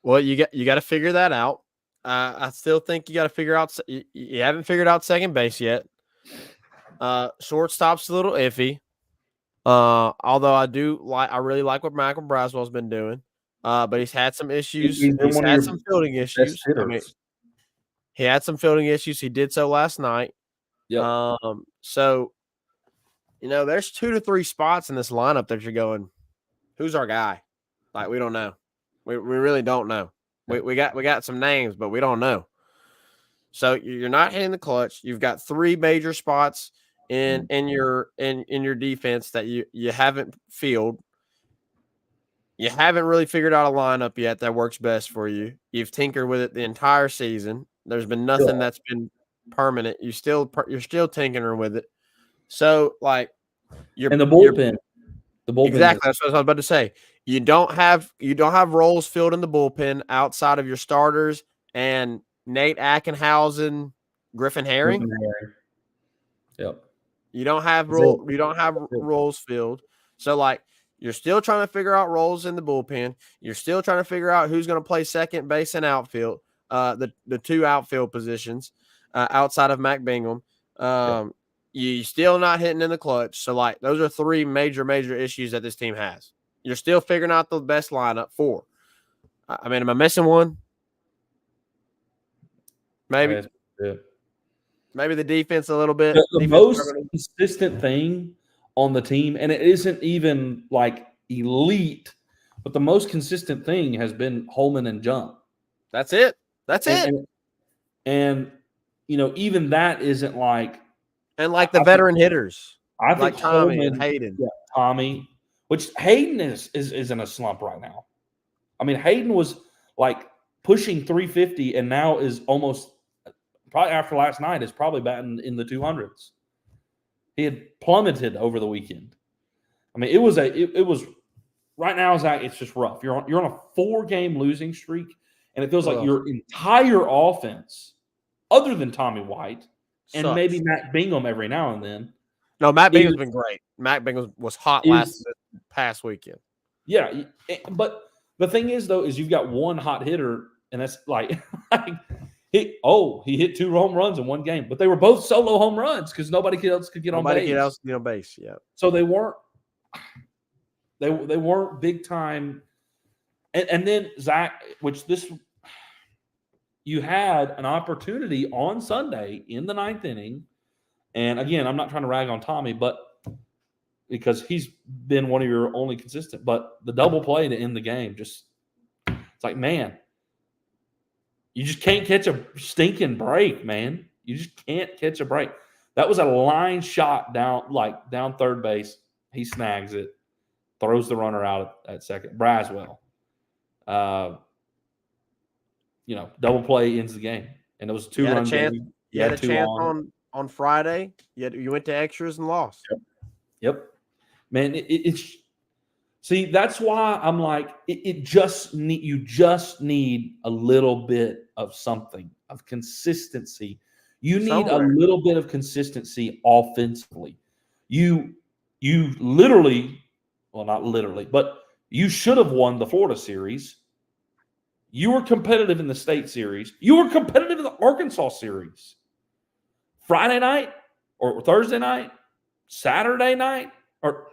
Well, you got to figure that out. I still think you got to figure out. You haven't figured out second base yet. Shortstop's a little iffy. Although I really like what Michael Braswell's been doing. But he's had some issues. He's had some fielding issues. I mean, he had some fielding issues. He did so last night. Yep. So, there's 2 to 3 spots in this lineup that you're going, who's our guy? Like, we don't know. We really don't know. We got some names, but we don't know. So you're not hitting the clutch. You've got 3 major spots in your defense that you haven't fielded. You haven't really figured out a lineup yet that works best for you. You've tinkered with it the entire season. There's been nothing that's been permanent. You're still tinkering with it. So, like, and the bullpen. Exactly. That's what I was about to say. You don't have roles filled in the bullpen outside of your starters and Nate Ackenhausen, Griffin Herring. Yep. You don't have roles filled. So, like, you're still trying to figure out roles in the bullpen. You're still trying to figure out who's going to play second base and outfield, the 2 outfield positions outside of Mac Bingham. You're still not hitting in the clutch. So, like, those are 3 major issues that this team has. You're still figuring out the best lineup. 4. I mean, am I missing one? Maybe. Maybe the defense a little bit. The most consistent thing on the team, and it isn't even like elite, but the most consistent thing has been Holman and Jump. That's it. And even that isn't like. And like the veteran hitters. I think like Tommy Holman, and Hayden. Yeah, Tommy, which Hayden is in a slump right now. I mean, Hayden was like pushing 350 and now is almost, probably after last night, is probably batting in the 200s. He had plummeted over the weekend. I mean, it was right now, Zach, it's just rough. You're on a 4-game losing streak, and it feels like your entire offense, other than Tommy White, and maybe Mac Bingham every now and then. No, Mac Bingham's been great. Mac Bingham was hot past weekend. Yeah, but the thing is, though, is you've got one hot hitter, and that's like, he hit 2 home runs in one game, but they were both solo home runs because nobody else could get on base. Nobody else get on base. Yeah. So they weren't big time. And then Zach, you had an opportunity on Sunday in the 9th inning, and again, I'm not trying to rag on Tommy, but because he's been one of your only consistent, but the double play to end the game, it's like, man, you just can't catch a stinking break, man. You just can't catch a break. That was a line shot down third base. He snags it, throws the runner out at second. Braswell, double play ends the game, and it was 2-run game. You had a chance on Friday. You went to extras and lost. Yep. Man, it's see, that's why I'm like, you just need a little bit of something, of consistency. You need a little bit of consistency offensively. You literally, well, not literally, but you should have won the Florida series. You were competitive in the state series. You were competitive in the Arkansas series. Friday night or Thursday night, Saturday night, or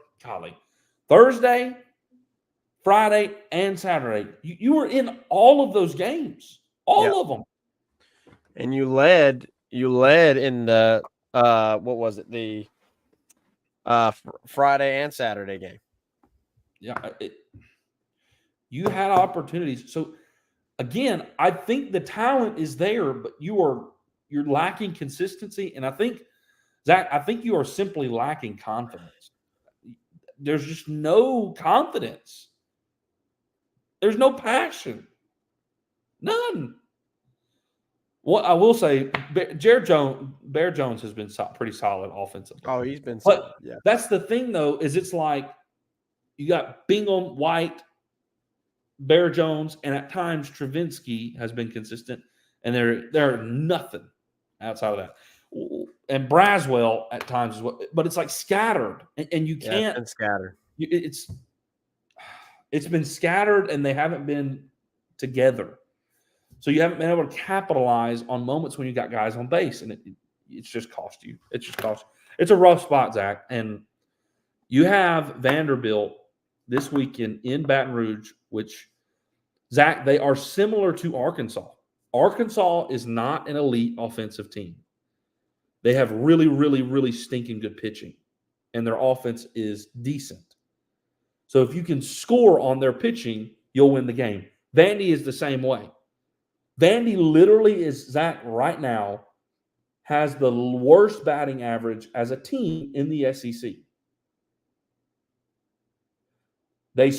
Thursday, Friday, and Saturday. You were in all of those games, all of them. And you led in the what was it? The Friday and Saturday game. Yeah, you had opportunities. So again, I think the talent is there, but you're lacking consistency, and I think Zach, you are simply lacking confidence. There's just no confidence. There's no passion. None. What I will say, Bear Jones has been pretty solid offensively. Oh, he's been solid. Yeah. That's the thing, though, is it's like you got Bingham, White, Bear Jones, and at times Travinski has been consistent, and they're nothing outside of that. And Braswell at times as well, but it's like scattered, and you can't. It's been scattered. It's been scattered, and they haven't been together. So you haven't been able to capitalize on moments when you got guys on base, and it's just cost you. It's just cost you. It's a rough spot, Zach. And you have Vanderbilt this weekend in Baton Rouge, which, Zach, they are similar to Arkansas. Arkansas is not an elite offensive team. They have really, really, really stinking good pitching, and their offense is decent. So if you can score on their pitching, you'll win the game. Vandy is the same way. Vandy literally is, Zach, right now, has the worst batting average as a team in the SEC. They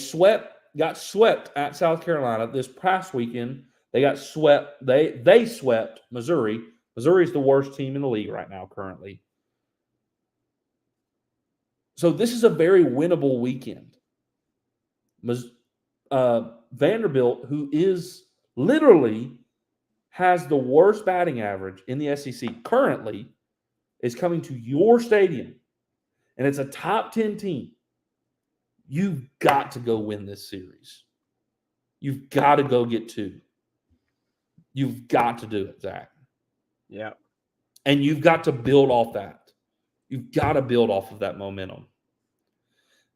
got swept at South Carolina this past weekend. They got swept. They swept Missouri. Missouri is the worst team in the league right now currently. So this is a very winnable weekend. Vanderbilt, who is literally has the worst batting average in the SEC currently, is coming to your stadium, and it's a top 10 team. You've got to go win this series. You've got to go get 2. You've got to do it, Zach. Yeah. And you've got to build off that. You've got to build off of that momentum.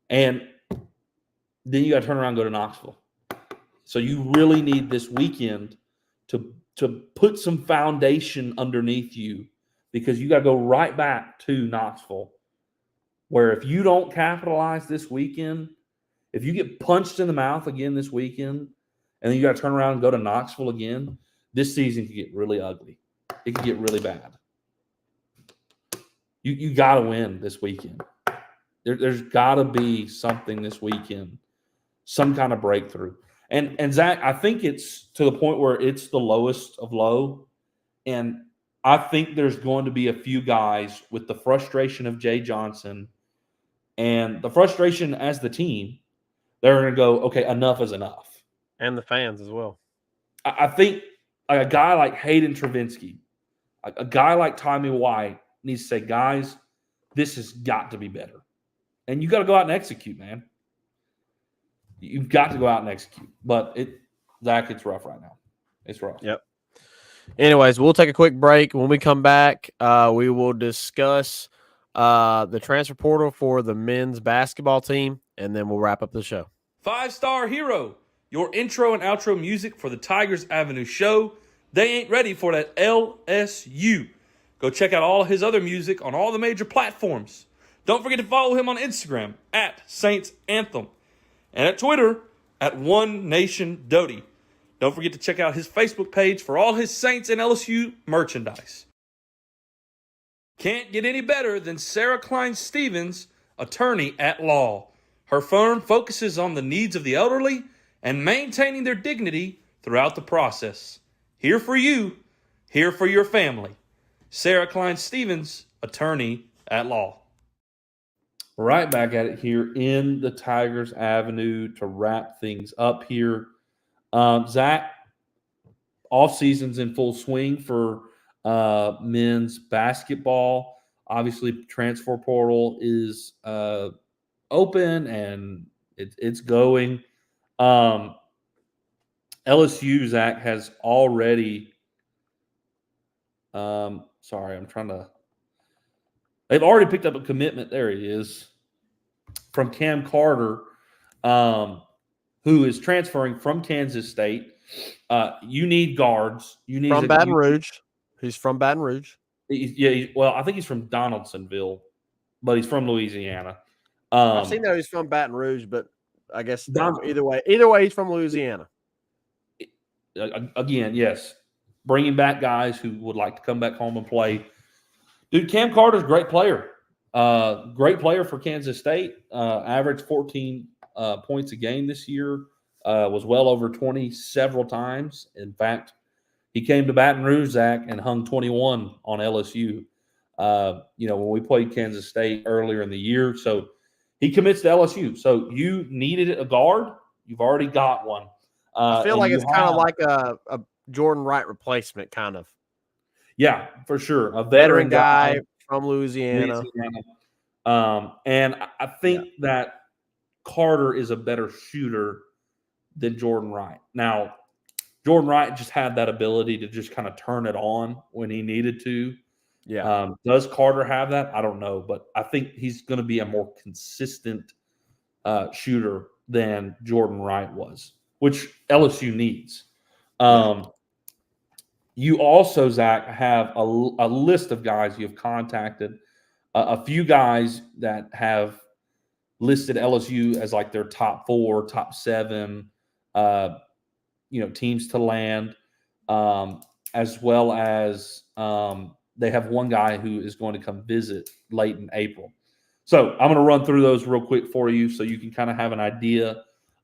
And then you got to turn around and go to Knoxville. So you really need this weekend to put some foundation underneath you, because you got to go right back to Knoxville, where if you don't capitalize this weekend, if you get punched in the mouth again this weekend, and then you got to turn around and go to Knoxville again, this season could get really ugly. It could get really bad. You got to win this weekend. There's got to be something this weekend, some kind of breakthrough. And Zach, I think it's to the point where it's the lowest of low. And I think there's going to be a few guys with the frustration of Jay Johnson and the frustration as the team. They're going to go, okay, enough is enough. And the fans as well. I think a guy like Hayden Travinski, a guy like Tommy White needs to say, guys, this has got to be better. And you got to go out and execute, man. you've got to go out and execute. But Zach, it's rough right now. It's rough. Yep. Anyways, we'll take a quick break. When we come back, we will discuss the transfer portal for the men's basketball team, and then we'll wrap up the show. 5-Star Hero, your intro and outro music for the Tigers Avenue show. They ain't ready for that LSU. Go check out all his other music on all the major platforms. Don't forget to follow him on Instagram at Saints Anthem and at Twitter at One Nation Doty. Don't forget to check out his Facebook page for all his Saints and LSU merchandise. Can't get any better than Sarah Klein Stevens, attorney at law. Her firm focuses on the needs of the elderly and maintaining their dignity throughout the process. Here for you, here for your family. Sarah Klein Stevens, attorney at law. Right back at it here in the Tigers Avenue to wrap things up here. Zach, off season's in full swing for men's basketball. Obviously, transfer portal is open and it's going. LSU, Zach, has already. They've already picked up a commitment. There he is, from Cam Carter, who is transferring from Kansas State. You need guards. You need From Baton Rouge. He's from Baton Rouge. I think he's from Donaldsonville, but he's from Louisiana. I've seen that he's from Baton Rouge, but I guess either way, he's from Louisiana. Again, yes, bringing back guys who would like to come back home and play. Dude, Cam Carter's a great player. Great player for Kansas State. Averaged 14 points a game this year. Was well over 20 several times. In fact, he came to Baton Rouge, Zach, and hung 21 on LSU. When we played Kansas State earlier in the year. So he commits to LSU. So you needed a guard. You've already got one. I feel like it's kind of like a Jordan Wright replacement, kind of. Yeah, for sure. A Veteran guy from Louisiana. And I think that Carter is a better shooter than Jordan Wright. Now, Jordan Wright just had that ability to just kind of turn it on when he needed to. Yeah. Does Carter have that? I don't know, but I think he's going to be a more consistent shooter than Jordan Wright was, which LSU needs. You also, Zach, have a list of guys you have contacted, a few guys that have listed LSU as like their top 4, top 7, teams to land, as well as they have one guy who is going to come visit late in April. So I'm going to run through those real quick for you so you can kind of have an idea.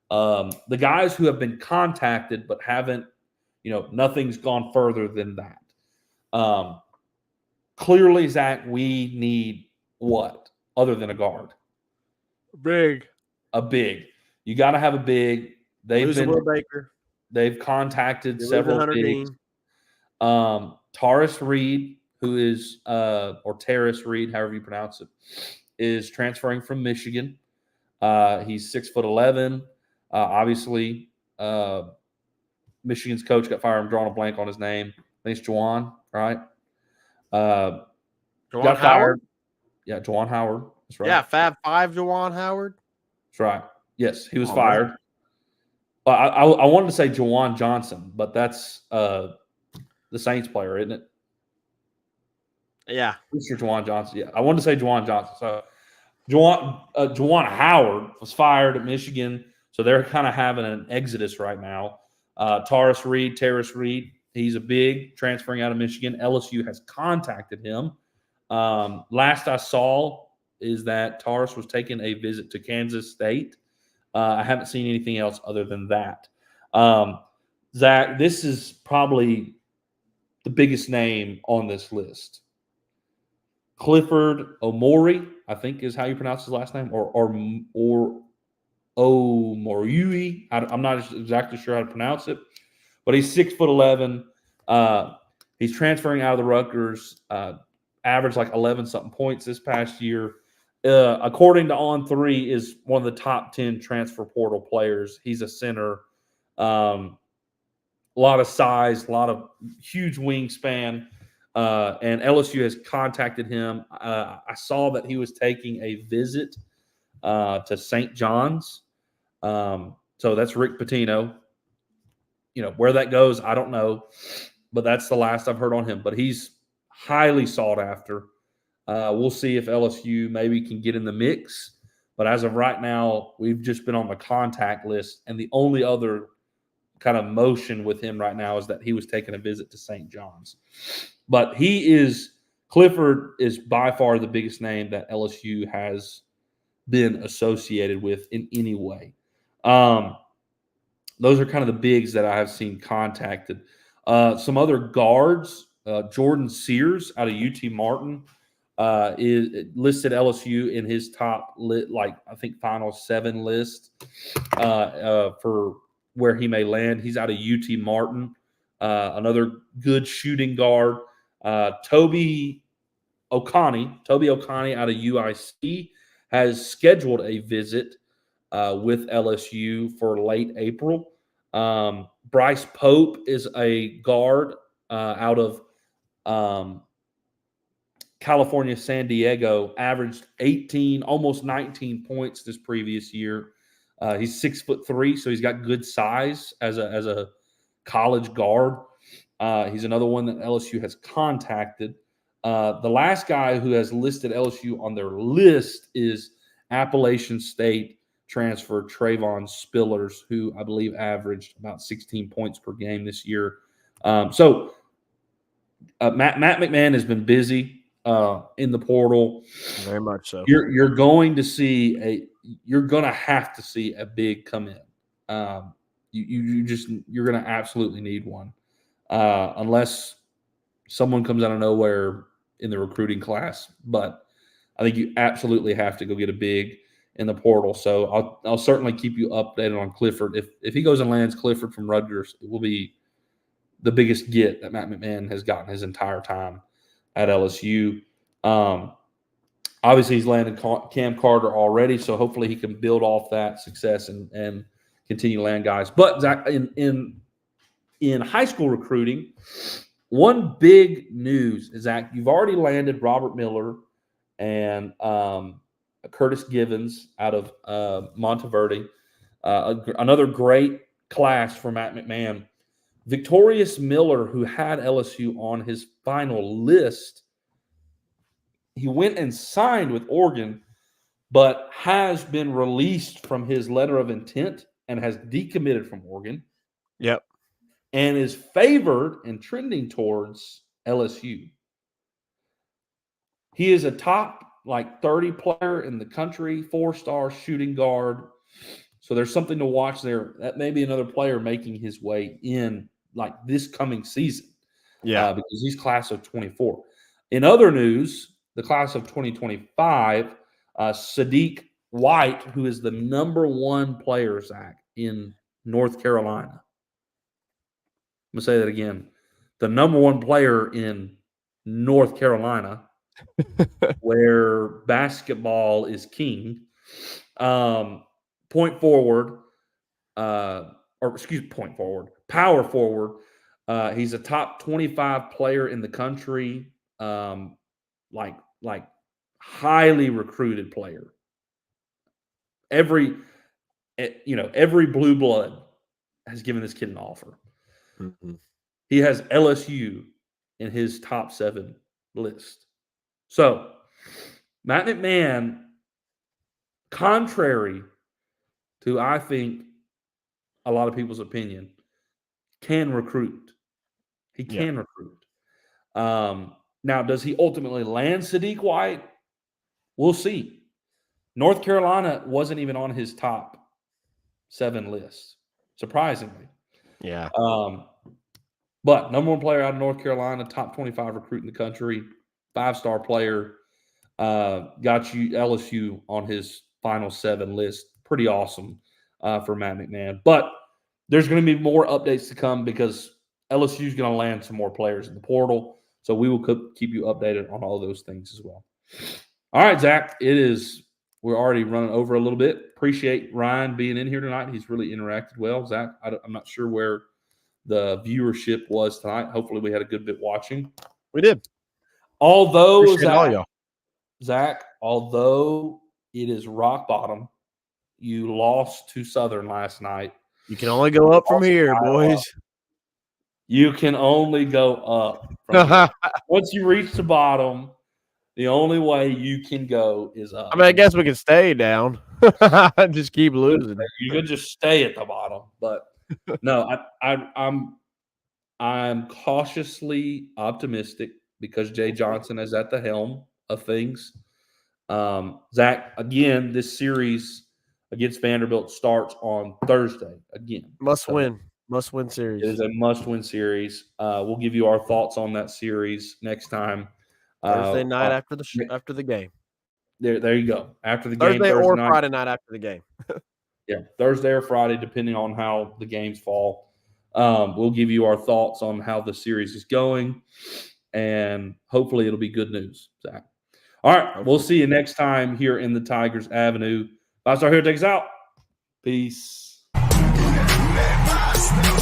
The guys who have been contacted but haven't, nothing's gone further than that. Clearly, Zach, we need what other than a guard? A big. You got to have a big. Will Baker. They've contacted several bigs. Taurus Reed, who is or Terrace Reed, however you pronounce it, is transferring from Michigan. He's 6'11". Obviously, Michigan's coach got fired. I'm drawing a blank on his name. I think it's Juwan, right? Juwan got Howard. Fired. Yeah, Juwan Howard. That's right. Yeah, Fab 5 Juwan Howard. That's right. Yes, he was fired. I wanted to say Juwan Johnson, but that's the Saints player, isn't it? Yeah. Mr. Juwan Johnson. Yeah, I wanted to say Juwan Johnson. So Juwan Howard was fired at Michigan, so they're kind of having an exodus right now. Terrace Reed, he's a big transferring out of Michigan. LSU has contacted him. Last I saw is that Taurus was taking a visit to Kansas State. I haven't seen anything else other than that. Zach, this is probably the biggest name on this list. Clifford Omori, I think is how you pronounce his last name, or Omoriui. I'm not exactly sure how to pronounce it, but he's 6'11". He's transferring out of the Rutgers. Averaged like 11-something points this past year. according to On3, is one of the top 10 transfer portal players. He's a center. A lot of size, a lot of huge wingspan. And LSU has contacted him. I saw that he was taking a visit to St. John's. So that's Rick Pitino. Where that goes, I don't know. But that's the last I've heard on him. But he's highly sought after. We'll see if LSU maybe can get in the mix. But as of right now, we've just been on the contact list. And the only other kind of motion with him right now is that he was taking a visit to St. John's. But Clifford is by far the biggest name that LSU has been associated with in any way. Those are kind of the bigs that I have seen contacted. Some other guards, Jordan Sears out of UT Martin is listed LSU in his top I think final 7 list for where he may land. He's out of UT Martin. Another good shooting guard. Toby Okani out of UIC has scheduled a visit with LSU for late April. Bryce Pope is a guard out of California, San Diego, averaged 18, almost 19 points this previous year. He's 6'3", so he's got good size as a college guard. He's another one that LSU has contacted. The last guy who has listed LSU on their list is Appalachian State transfer Trayvon Spillers, who I believe averaged about 16 points per game this year. So Matt McMahon has been busy in the portal. Very much so. You're going to have to see a big come in. You're going to absolutely need one, unless someone comes out of nowhere in the recruiting class. But I think you absolutely have to go get a big in the portal. So I'll certainly keep you updated on Clifford. If he goes and lands Clifford from Rutgers, it will be the biggest get that Matt McMahon has gotten his entire time at LSU. Obviously, he's landed Cam Carter already, so hopefully he can build off that success and continue to land guys. But Zach, in high school recruiting, one big news is that you've already landed Robert Miller and Curtis Givens out of Monteverde. Another great class for Matt McMahon. Victorious Miller, who had LSU on his final list, he went and signed with Oregon, but has been released from his letter of intent and has decommitted from Oregon. Yep. And is favored and trending towards LSU. He is a top 30 player in the country, 4-star shooting guard. So there's something to watch there. That may be another player making his way in this coming season. Yeah. Because he's class of 24. In other news, the class of 2025, Sadiq White, who is the number 1 player, Zach, in North Carolina. I'm going to say that again. The number 1 player in North Carolina, where basketball is king. Power forward. He's a top 25 player in the country. Highly recruited player. Every blue blood has given this kid an offer. Mm-hmm. He has LSU in his top 7 list. So, Matt McMahon, contrary to, I think, a lot of people's opinion, can recruit. He can recruit. Now, does he ultimately land Sadiq White? We'll see. North Carolina wasn't even on his top 7 list, surprisingly. Yeah. But number 1 player out of North Carolina, top 25 recruit in the country, 5-star player, got you LSU on his final 7 list. Pretty awesome for Matt McMahon. But there's going to be more updates to come because LSU is going to land some more players in the portal. So we will keep you updated on all those things as well. All right, Zach. We're already running over a little bit. Appreciate Ryan being in here tonight. He's really interacted well. Zach, I'm not sure where the viewership was tonight. Hopefully, we had a good bit watching. We did. Although Appreciate all y'all. Zach, although it is rock bottom, you lost to Southern last night. You can only go up from here, boys. You can only go up. From here. Once you reach the bottom, the only way you can go is up. I mean, I guess we can stay down. Just keep losing. You could just stay at the bottom, but no, I'm cautiously optimistic because Jay Johnson is at the helm of things. Zach, again, this series against Vanderbilt starts on Thursday. Again, Must win series. It is a must-win series. We'll give you our thoughts on that series next time. Thursday night after the game. There you go. After the game, Thursday or night. Friday night after the game. Yeah, Thursday or Friday, depending on how the games fall. We'll give you our thoughts on how the series is going, and hopefully it'll be good news, Zach. All right, we'll see you next time here in the Tigers Avenue. Five Star here takes out. Peace. Never stop.